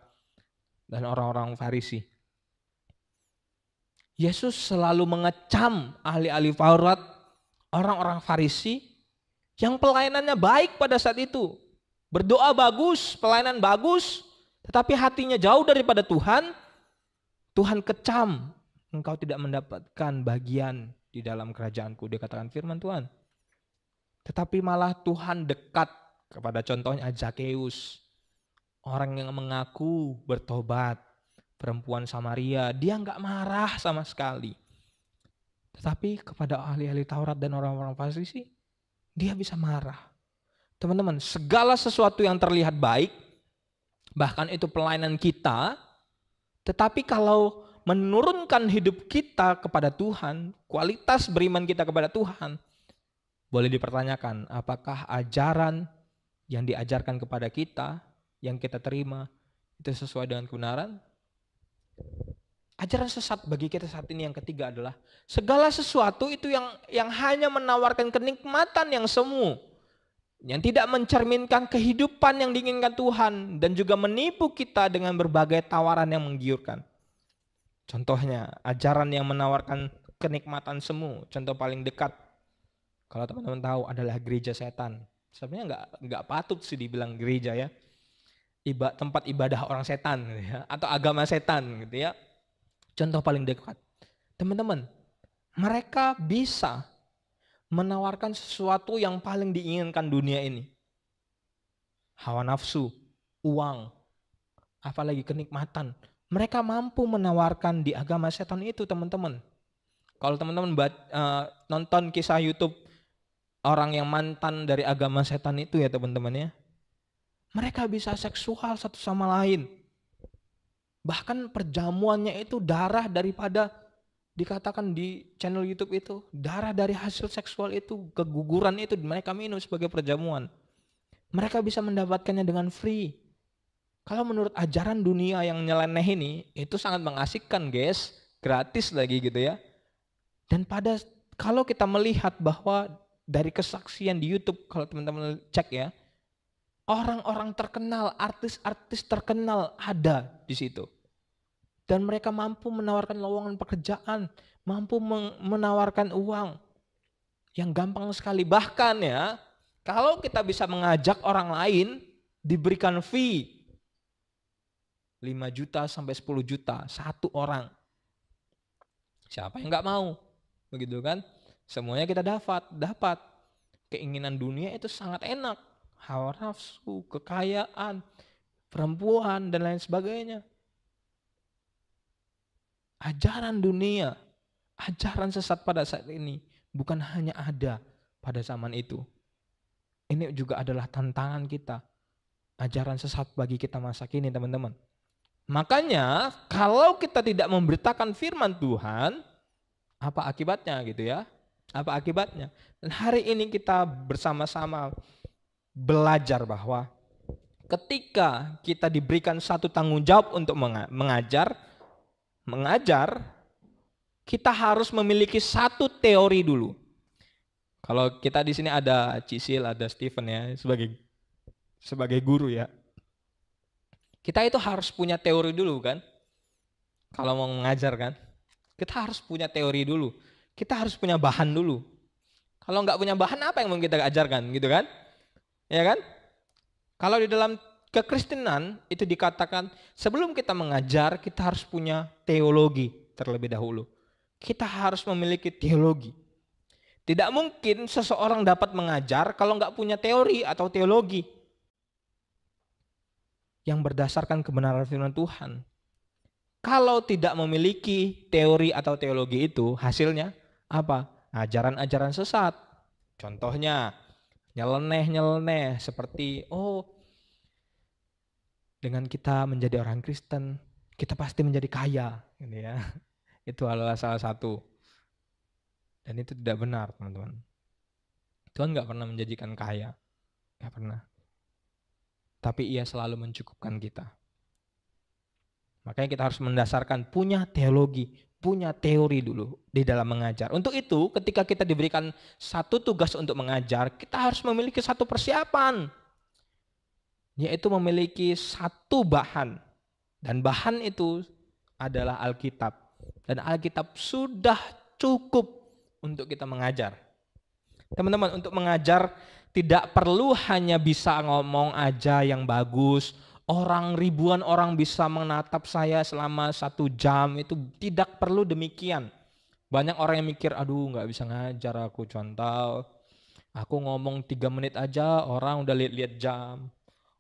dan orang-orang Farisi. Yesus selalu mengecam ahli-ahli Taurat, orang-orang Farisi yang pelayanannya baik pada saat itu. Berdoa bagus, pelayanan bagus, tetapi hatinya jauh daripada Tuhan. Tuhan kecam, engkau tidak mendapatkan bagian di dalam kerajaanku, dia katakan firman Tuhan. Tetapi malah Tuhan dekat kepada contohnya Zakeus, orang yang mengaku bertobat, perempuan Samaria, dia nggak marah sama sekali. Tetapi kepada ahli-ahli Taurat dan orang-orang Farisi, dia bisa marah. Teman-teman, segala sesuatu yang terlihat baik, bahkan itu pelayanan kita, tetapi kalau menurunkan hidup kita kepada Tuhan, kualitas beriman kita kepada Tuhan, boleh dipertanyakan apakah ajaran yang diajarkan kepada kita, yang kita terima, itu sesuai dengan kebenaran? Ajaran sesat bagi kita saat ini yang ketiga adalah segala sesuatu itu yang hanya menawarkan kenikmatan yang semu, yang tidak mencerminkan kehidupan yang diinginkan Tuhan, dan juga menipu kita dengan berbagai tawaran yang menggiurkan. Contohnya ajaran yang menawarkan kenikmatan semu, contoh paling dekat kalau teman-teman tahu adalah gereja setan. Sebenarnya nggak patut sih dibilang gereja ya, tempat ibadah orang setan gitu ya, atau agama setan gitu ya. Contoh paling dekat, teman-teman, mereka bisa menawarkan sesuatu yang paling diinginkan dunia ini. Hawa nafsu, uang, apalagi kenikmatan. Mereka mampu menawarkan di agama setan itu, teman-teman. Kalau teman-teman nonton kisah YouTube orang yang mantan dari agama setan itu ya teman-teman ya, mereka bisa seksual satu sama lain. Bahkan perjamuannya itu darah daripada, dikatakan di channel YouTube itu, darah dari hasil seksual itu, keguguran itu mereka minum sebagai perjamuan. Mereka bisa mendapatkannya dengan free. Kalau menurut ajaran dunia yang nyeleneh ini, itu sangat mengasihkan guys, gratis lagi gitu ya. Dan kalau kita melihat bahwa dari kesaksian di YouTube, kalau teman-teman cek ya, orang-orang terkenal, artis-artis terkenal ada di situ. Dan mereka mampu menawarkan lowongan pekerjaan, mampu menawarkan uang yang gampang sekali. Bahkan ya, kalau kita bisa mengajak orang lain, diberikan fee 5 juta sampai 10 juta satu orang. Siapa yang nggak mau? Begitu kan? Semuanya kita dapat. Keinginan dunia itu sangat enak. Hawa nafsu, kekayaan, perempuan, dan lain sebagainya. Ajaran dunia, ajaran sesat pada saat ini bukan hanya ada pada zaman itu. Ini juga adalah tantangan kita. Ajaran sesat bagi kita masa kini, teman-teman. Makanya kalau kita tidak memberitakan firman Tuhan, apa akibatnya gitu ya? Apa akibatnya? Dan hari ini kita bersama-sama belajar bahwa ketika kita diberikan satu tanggung jawab untuk mengajar, kita harus memiliki satu teori dulu. Kalau kita di sini ada Cisil, ada Steven ya sebagai guru ya. Kita itu harus punya teori dulu kan. Kalau mau mengajar kan, kita harus punya teori dulu. Kita harus punya bahan dulu. Kalau nggak punya bahan, apa yang mau kita ajarkan gitu kan? Ya kan? Kalau di dalam kekristenan itu dikatakan sebelum kita mengajar, kita harus punya teologi terlebih dahulu. Kita harus memiliki teologi. Tidak mungkin seseorang dapat mengajar kalau nggak punya teori atau teologi yang berdasarkan kebenaran firman Tuhan. Kalau tidak memiliki teori atau teologi itu, hasilnya apa? Ajaran-ajaran sesat. Contohnya nyeleneh seperti dengan kita menjadi orang Kristen, kita pasti menjadi kaya, gitu ya. Itu adalah salah satu. Dan itu tidak benar, teman-teman. Tuhan nggak pernah menjadikan kaya, nggak pernah. Tapi Ia selalu mencukupkan kita. Makanya kita harus mendasarkan punya teologi, punya teori dulu di dalam mengajar. Untuk itu, ketika kita diberikan satu tugas untuk mengajar, kita harus memiliki satu persiapan, yaitu memiliki satu bahan. Dan bahan itu adalah Alkitab. Dan Alkitab sudah cukup untuk kita mengajar. Teman-teman, untuk mengajar tidak perlu hanya bisa ngomong aja yang bagus. Ribuan orang bisa menatap saya selama 1 jam, itu tidak perlu demikian. Banyak orang yang mikir, aduh nggak bisa ngajar aku, contoh. Aku ngomong 3 menit aja, orang udah lihat-lihat jam.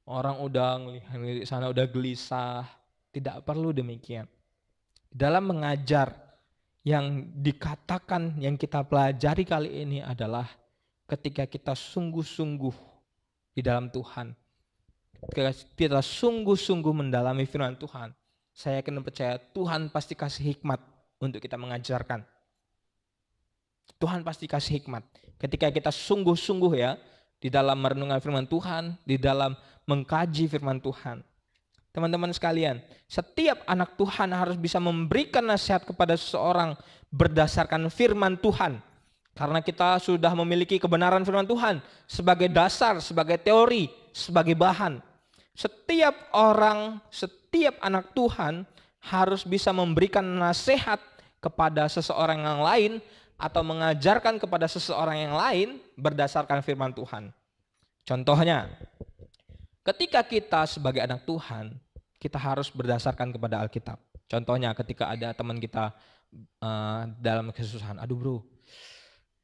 Orang udah ngelihat sana, udah gelisah. Tidak perlu demikian. Dalam mengajar, yang dikatakan, yang kita pelajari kali ini adalah ketika kita sungguh-sungguh di dalam Tuhan. Kita sungguh-sungguh mendalami firman Tuhan, saya yakin dan percaya Tuhan pasti kasih hikmat untuk kita mengajarkan. Tuhan pasti kasih hikmat ketika kita sungguh-sungguh ya di dalam merenungkan firman Tuhan, di dalam mengkaji firman Tuhan. Teman-teman sekalian, setiap anak Tuhan harus bisa memberikan nasihat kepada seseorang berdasarkan firman Tuhan. Karena kita sudah memiliki kebenaran firman Tuhan sebagai dasar, sebagai teori, sebagai bahan. Setiap orang, setiap anak Tuhan harus bisa memberikan nasihat kepada seseorang yang lain atau mengajarkan kepada seseorang yang lain berdasarkan firman Tuhan. Contohnya, ketika kita sebagai anak Tuhan, kita harus berdasarkan kepada Alkitab. Contohnya ketika ada teman kita dalam kesusahan, aduh bro,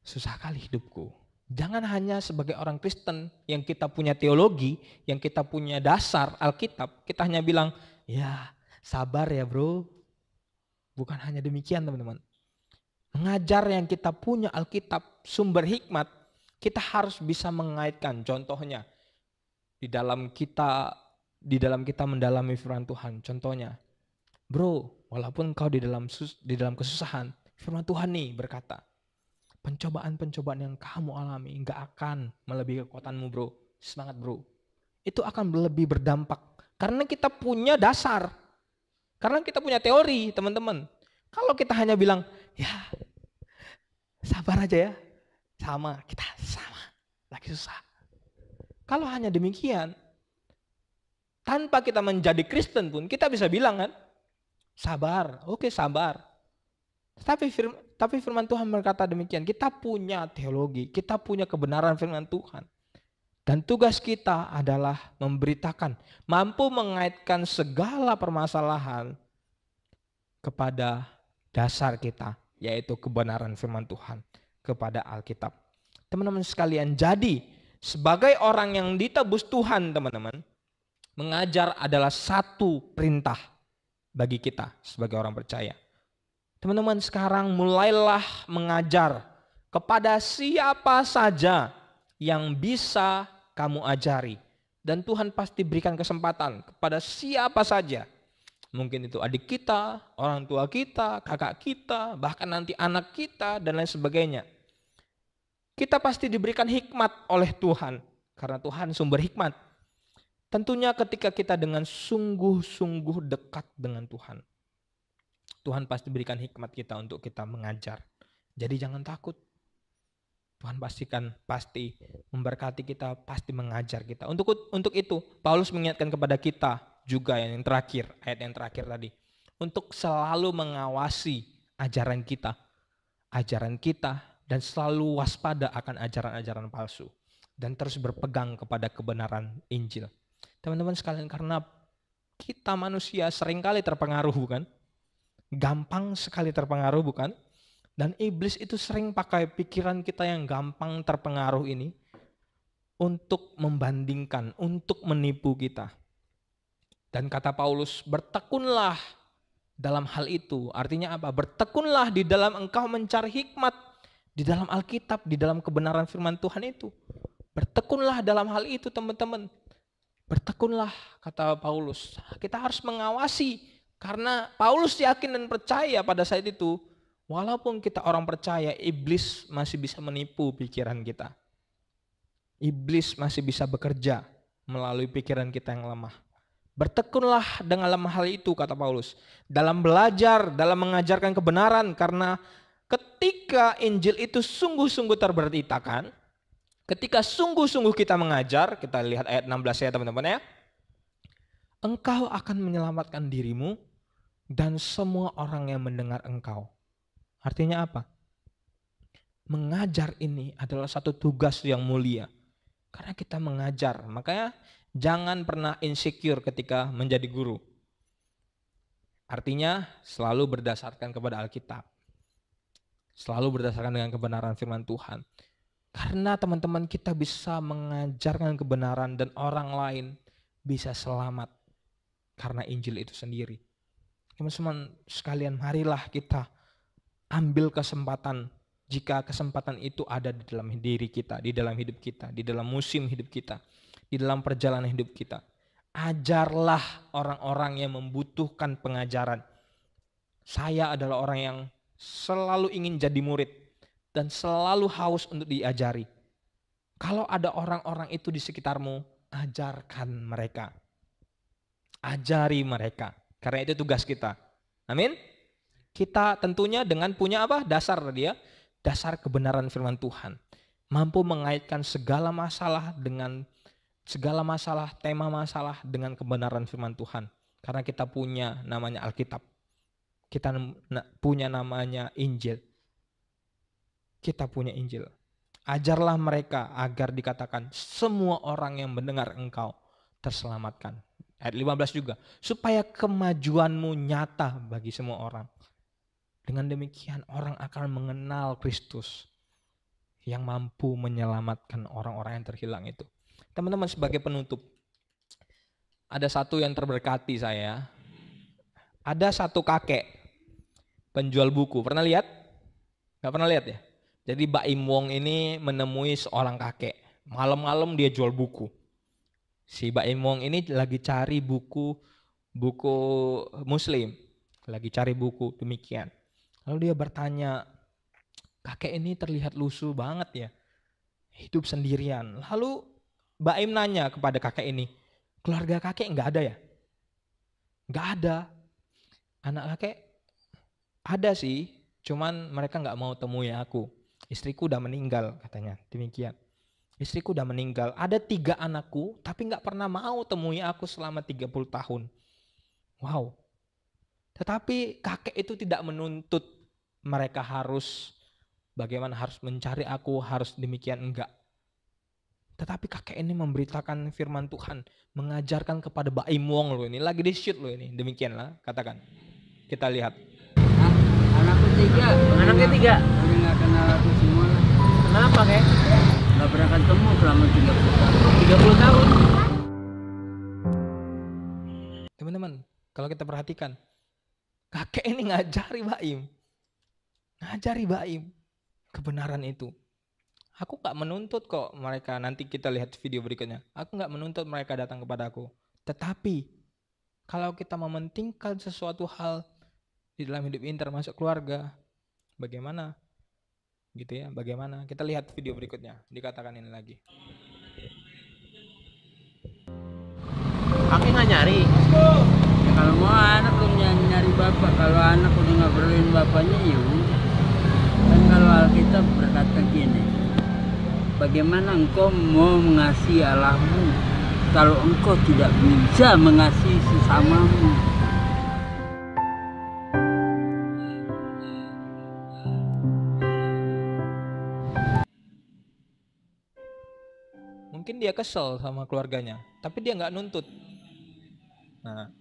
susah kali hidupku. Jangan hanya sebagai orang Kristen yang kita punya teologi, yang kita punya dasar Alkitab, kita hanya bilang, ya sabar ya bro. Bukan hanya demikian teman-teman. Mengajar yang kita punya Alkitab, sumber hikmat, kita harus bisa mengaitkan. Contohnya, di dalam kita mendalami firman Tuhan. Contohnya, bro, walaupun kau di dalam kesusahan, firman Tuhan nih berkata, pencobaan-pencobaan yang kamu alami nggak akan melebihi kekuatanmu bro. Semangat bro. Itu akan lebih berdampak. Karena kita punya dasar. Karena kita punya teori teman-teman. Kalau kita hanya bilang, ya sabar aja ya. Kita sama. Lagi susah. Kalau hanya demikian, tanpa kita menjadi Kristen pun kita bisa bilang kan, sabar, oke sabar. Tapi firman Tuhan berkata demikian, kita punya teologi, kita punya kebenaran firman Tuhan. Dan tugas kita adalah memberitakan, mampu mengaitkan segala permasalahan kepada dasar kita, yaitu kebenaran firman Tuhan, kepada Alkitab. Teman-teman sekalian, jadi sebagai orang yang ditebus Tuhan teman-teman, mengajar adalah satu perintah bagi kita sebagai orang percaya. Teman-teman sekarang mulailah mengajar kepada siapa saja yang bisa kamu ajari. Dan Tuhan pasti berikan kesempatan kepada siapa saja. Mungkin itu adik kita, orang tua kita, kakak kita, bahkan nanti anak kita dan lain sebagainya. Kita pasti diberikan hikmat oleh Tuhan. Karena Tuhan sumber hikmat. Tentunya ketika kita dengan sungguh-sungguh dekat dengan Tuhan. Tuhan pasti berikan hikmat kita untuk kita mengajar. Jadi jangan takut. Tuhan pasti memberkati kita, pasti mengajar kita. Untuk itu, Paulus mengingatkan kepada kita juga yang terakhir, ayat yang terakhir tadi. Untuk selalu mengawasi ajaran kita dan selalu waspada akan ajaran-ajaran palsu. Dan terus berpegang kepada kebenaran Injil. Teman-teman sekalian, karena kita manusia seringkali terpengaruh bukan? Gampang sekali terpengaruh bukan? Dan iblis itu sering pakai pikiran kita yang gampang terpengaruh ini untuk membandingkan, untuk menipu kita. Dan kata Paulus, bertekunlah dalam hal itu. Artinya apa? Bertekunlah di dalam engkau mencari hikmat di dalam Alkitab, di dalam kebenaran firman Tuhan itu. Bertekunlah dalam hal itu teman-teman. Bertekunlah kata Paulus. Kita harus mengawasi. Karena Paulus yakin dan percaya pada saat itu, walaupun kita orang percaya, iblis masih bisa menipu pikiran kita. Iblis masih bisa bekerja melalui pikiran kita yang lemah. Bertekunlah dalam hal itu, kata Paulus. Dalam belajar, dalam mengajarkan kebenaran, karena ketika Injil itu sungguh-sungguh terberitakan, ketika sungguh-sungguh kita mengajar, kita lihat ayat 16 ya teman-teman ya. Engkau akan menyelamatkan dirimu dan semua orang yang mendengar engkau. Artinya apa? Mengajar ini adalah satu tugas yang mulia. Karena kita mengajar, makanya jangan pernah insecure ketika menjadi guru. Artinya selalu berdasarkan kepada Alkitab. Selalu berdasarkan dengan kebenaran firman Tuhan. Karena teman-teman kita bisa mengajarkan kebenaran dan orang lain bisa selamat karena Injil itu sendiri. Teman-teman sekalian, marilah kita ambil kesempatan jika kesempatan itu ada di dalam diri kita, di dalam hidup kita, di dalam musim hidup kita, di dalam perjalanan hidup kita. Ajarlah orang-orang yang membutuhkan pengajaran. Saya adalah orang yang selalu ingin jadi murid dan selalu haus untuk diajari. Kalau ada orang-orang itu di sekitarmu, ajarkan mereka. Ajari mereka. Karena itu tugas kita. Amin. Kita tentunya dengan punya apa? Dasar tadi ya. Dasar kebenaran firman Tuhan. Mampu mengaitkan segala masalah, tema masalah dengan kebenaran firman Tuhan. Karena kita punya namanya Alkitab. Kita punya namanya Injil. Kita punya Injil. Ajarlah mereka agar dikatakan semua orang yang mendengar engkau terselamatkan. Ayat 15 juga. Supaya kemajuanmu nyata bagi semua orang. Dengan demikian orang akan mengenal Kristus yang mampu menyelamatkan orang-orang yang terhilang itu. Teman-teman, sebagai penutup, ada satu yang terberkati saya. Ada satu kakek penjual buku. Pernah lihat? Gak pernah lihat ya? Jadi Mbak Im Wong ini menemui seorang kakek. Malam-malam dia jual buku. Si Mbak Im Wong ini lagi cari buku Muslim. Lagi cari buku demikian. Lalu dia bertanya, kakek ini terlihat lusuh banget ya. Hidup sendirian. Lalu Mbak Im nanya kepada kakek ini, keluarga kakek nggak ada ya? Nggak ada. Anak kakek ada sih, cuman mereka nggak mau temui aku. Istriku udah meninggal katanya, demikian. Istriku udah meninggal, ada 3 anakku tapi nggak pernah mau temui aku selama 30 tahun. Wow. Tetapi kakek itu tidak menuntut mereka harus bagaimana, harus mencari aku, harus demikian, enggak. Tetapi kakek ini memberitakan firman Tuhan, mengajarkan kepada Mbak Im Wong loh ini, lagi di shoot loh ini, demikianlah katakan. Kita lihat. Anakku 3. Anaknya 3. Udah nggak kenal aku semua lah. Kenapa kek? Nggak pernah ketemu selama 30 tahun. 30 tahun. Teman-teman, kalau kita perhatikan, kakek ini ngajari Mbak Im. Ngajari Mbak Im kebenaran itu. Aku gak menuntut kok mereka, nanti kita lihat video berikutnya. Aku gak menuntut mereka datang kepada aku. Tetapi, kalau kita mementingkan sesuatu hal di dalam hidup ini termasuk keluarga, bagaimana? Gitu ya, bagaimana? Kita lihat video berikutnya, dikatakan ini lagi. Kakek nggak nyari. Ya, kalau mau anak lu nyari bapak, kalau anak udah nggak perluin bapaknya ya udah. Kan kalau Alkitab berkata gini, bagaimana engkau mau mengasihi Allahmu kalau engkau tidak bisa mengasihi sesamamu? Mungkin dia kesel sama keluarganya, tapi dia nggak nuntut. Nah,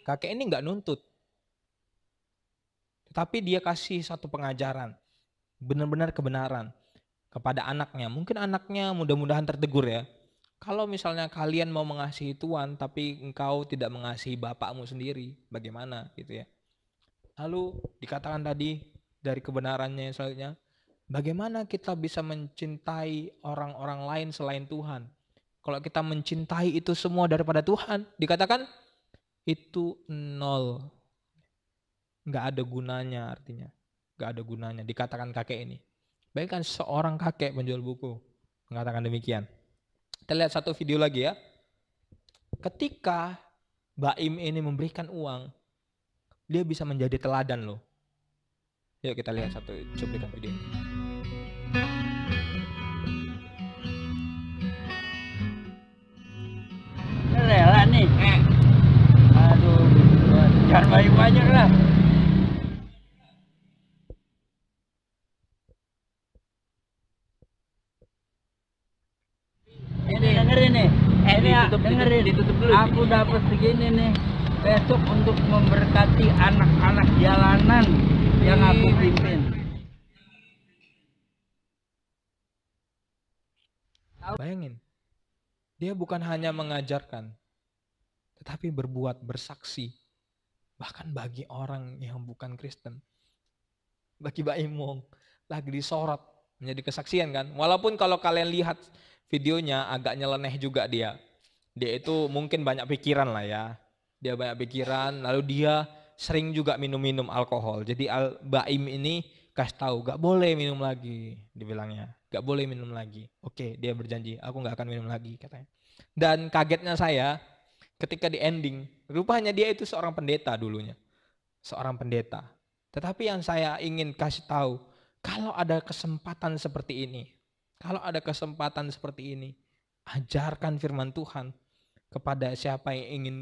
kakek ini nggak nuntut, tetapi dia kasih satu pengajaran, benar-benar kebenaran kepada anaknya. Mungkin anaknya mudah-mudahan tertegur ya. Kalau misalnya kalian mau mengasihi Tuhan, tapi engkau tidak mengasihi bapakmu sendiri, bagaimana gitu ya. Lalu dikatakan tadi dari kebenarannya selanjutnya, bagaimana kita bisa mencintai orang-orang lain selain Tuhan? Kalau kita mencintai itu semua daripada Tuhan, dikatakan itu nol. Nggak ada gunanya artinya. Nggak ada gunanya, dikatakan kakek ini. Bahkan seorang kakek penjual buku mengatakan demikian. Kita lihat satu video lagi ya. Ketika Baim ini memberikan uang, dia bisa menjadi teladan loh. Yuk kita lihat satu cuplikan video ini. Rela nih. Aduh, jangan banyak-banyak lah. Ini dengerin nih. Ini dengerin. Ditutup dulu. Aku dapat segini nih. Besok untuk memberkati anak-anak jalanan yang aku pimpin. Bayangin, dia bukan hanya mengajarkan, tetapi berbuat, bersaksi, bahkan bagi orang yang bukan Kristen. Bagi Baim Wong, lagi disorot, menjadi kesaksian kan. Walaupun kalau kalian lihat videonya agak nyeleneh juga dia. Dia itu mungkin banyak pikiran lah ya. Dia banyak pikiran, lalu dia sering juga minum-minum alkohol. Jadi Baim ini kasih tahu, gak boleh minum lagi, dibilangnya. Gak boleh minum lagi. Oke, dia berjanji, aku gak akan minum lagi katanya. Dan kagetnya saya, ketika di ending, rupanya dia itu seorang pendeta dulunya. Seorang pendeta. Tetapi yang saya ingin kasih tahu, kalau ada kesempatan seperti ini, ajarkan firman Tuhan kepada siapa yang ingin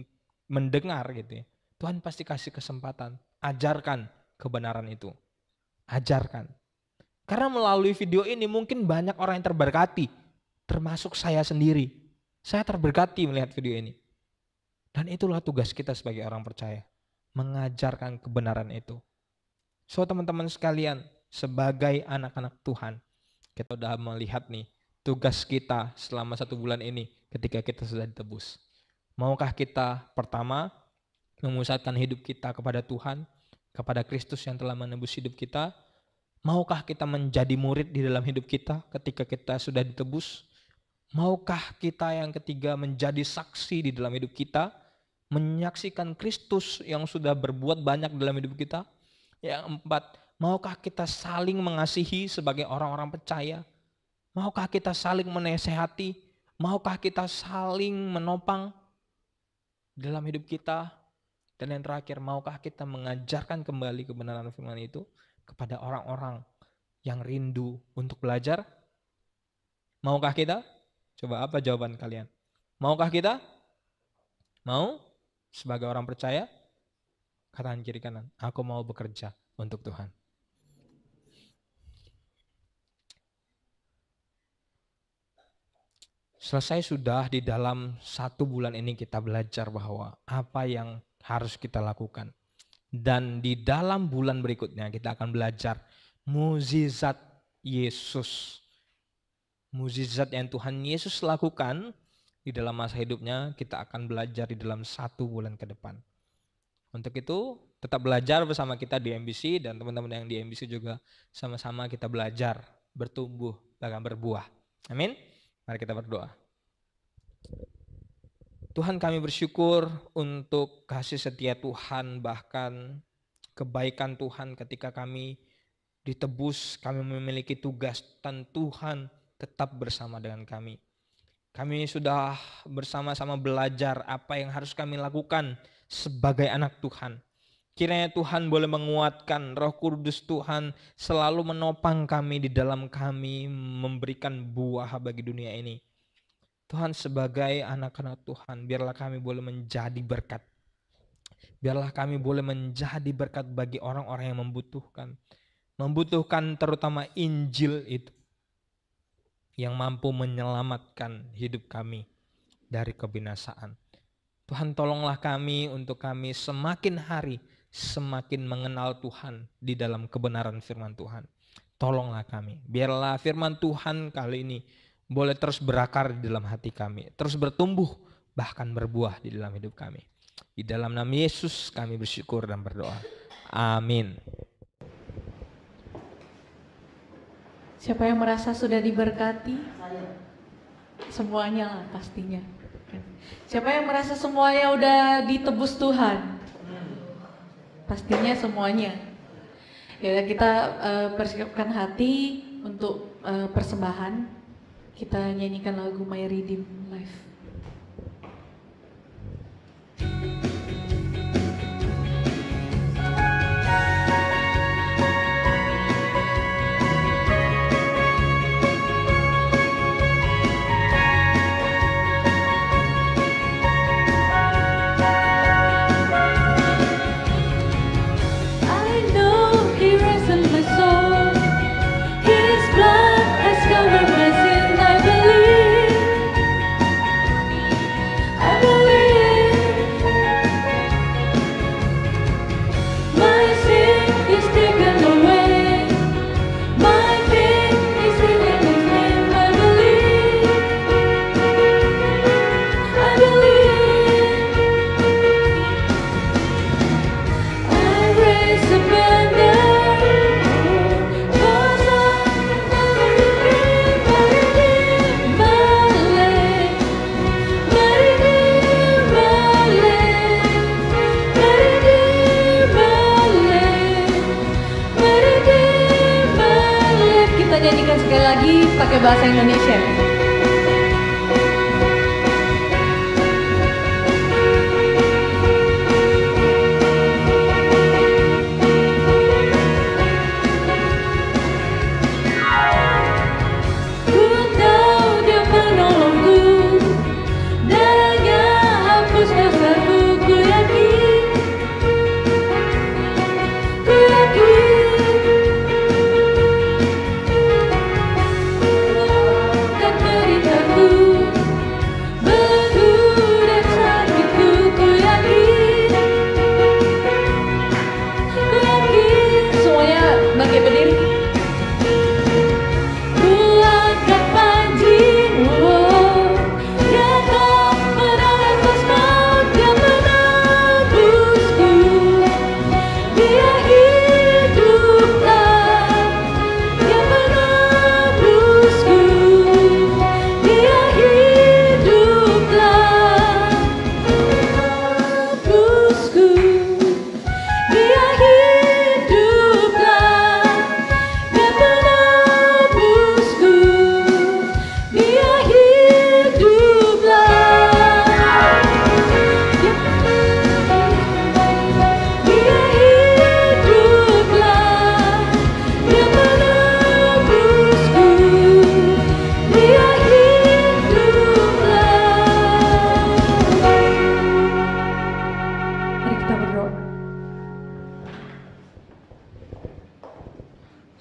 mendengar gitu ya. Tuhan pasti kasih kesempatan. Ajarkan kebenaran itu. Ajarkan. Karena melalui video ini mungkin banyak orang yang terberkati. Termasuk saya sendiri. Saya terberkati melihat video ini. Dan itulah tugas kita sebagai orang percaya. Mengajarkan kebenaran itu. So teman-teman sekalian, sebagai anak-anak Tuhan, kita sudah melihat nih tugas kita selama 1 bulan ini ketika kita sudah ditebus. Maukah kita pertama memusatkan hidup kita kepada Tuhan, kepada Kristus yang telah menebus hidup kita? Maukah kita menjadi murid di dalam hidup kita ketika kita sudah ditebus? Maukah kita yang ketiga menjadi saksi di dalam hidup kita, menyaksikan Kristus yang sudah berbuat banyak dalam hidup kita? Yang 4, maukah kita saling mengasihi sebagai orang-orang percaya? Maukah kita saling menasehati? Maukah kita saling menopang dalam hidup kita? Dan yang terakhir, maukah kita mengajarkan kembali kebenaran firman itu kepada orang-orang yang rindu untuk belajar? Maukah kita? Coba apa jawaban kalian? Maukah kita? Mau? Sebagai orang percaya? Katakan kiri kanan, aku mau bekerja untuk Tuhan. Selesai sudah di dalam 1 bulan ini kita belajar bahwa apa yang harus kita lakukan. Dan di dalam bulan berikutnya kita akan belajar mukjizat Yesus. Mukjizat yang Tuhan Yesus lakukan di dalam masa hidupnya kita akan belajar di dalam 1 bulan ke depan. Untuk itu tetap belajar bersama kita di MBC dan teman-teman yang di MBC juga sama-sama kita belajar, bertumbuh, bahkan berbuah. Amin. Mari kita berdoa. Tuhan, kami bersyukur untuk kasih setia Tuhan, bahkan kebaikan Tuhan ketika kami ditebus, kami memiliki tugas dan Tuhan tetap bersama dengan kami. Kami sudah bersama-sama belajar apa yang harus kami lakukan sebagai anak Tuhan. Kiranya Tuhan boleh menguatkan, Roh Kudus Tuhan selalu menopang kami di dalam kami memberikan buah bagi dunia ini. Tuhan, sebagai anak-anak Tuhan, biarlah kami boleh menjadi berkat. Biarlah kami boleh menjadi berkat bagi orang-orang yang membutuhkan. Membutuhkan terutama Injil itu. Yang mampu menyelamatkan hidup kami dari kebinasaan. Tuhan, tolonglah kami untuk kami semakin hari semakin mengenal Tuhan di dalam kebenaran firman Tuhan. Tolonglah kami. Biarlah firman Tuhan kali ini boleh terus berakar di dalam hati kami, terus bertumbuh, bahkan berbuah di dalam hidup kami. Di dalam nama Yesus kami bersyukur dan berdoa. Amin. Siapa yang merasa sudah diberkati? Semuanya lah pastinya. Siapa yang merasa semuanya udah ditebus Tuhan? Pastinya semuanya. Ya, kita persiapkan hati untuk persembahan. kita nyanyikan lagu My Redeemed Life. Sekali lagi pakai bahasa Indonesia.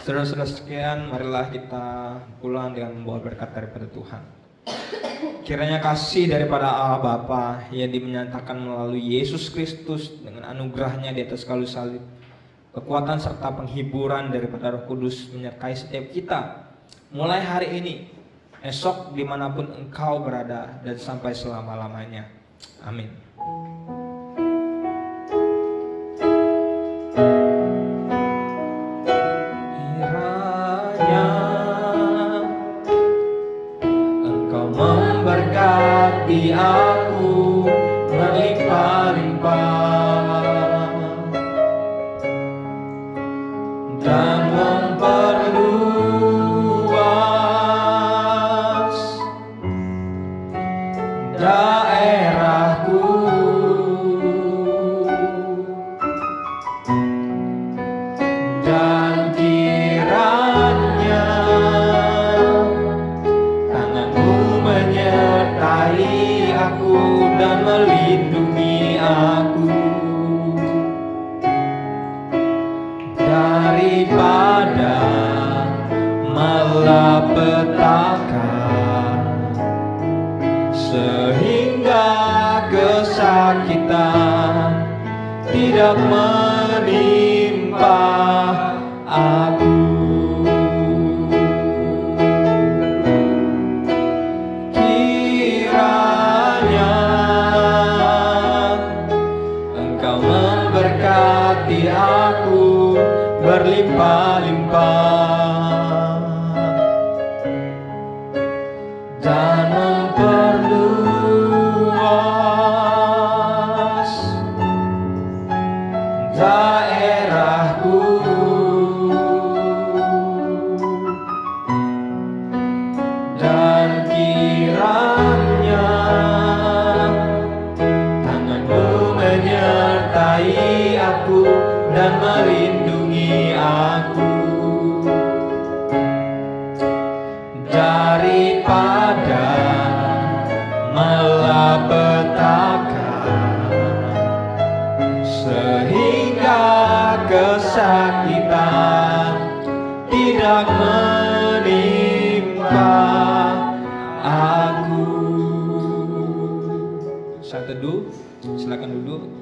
Saudara-saudara sekalian, marilah kita pulang dengan membawa berkat daripada Tuhan. Kiranya kasih daripada Allah Bapa yang dimenyatakan melalui Yesus Kristus dengan anugerahnya di atas kayu salib, kekuatan serta penghiburan daripada Roh Kudus menyertai setiap kita, mulai hari ini, esok dimanapun engkau berada, dan sampai selama-lamanya. Amin. Memberkati aku berlimpah-limpah dan memperluas daerahku, dan kiranya menyertai aku dan melindungi aku daripada malapetaka, sehingga kesakitan tidak menimpa aku. Memberkati aku berlimpah-limpah dan memperluas daerahku, dan kesakitan tidak menimpa aku. Saat teduh, silakan duduk.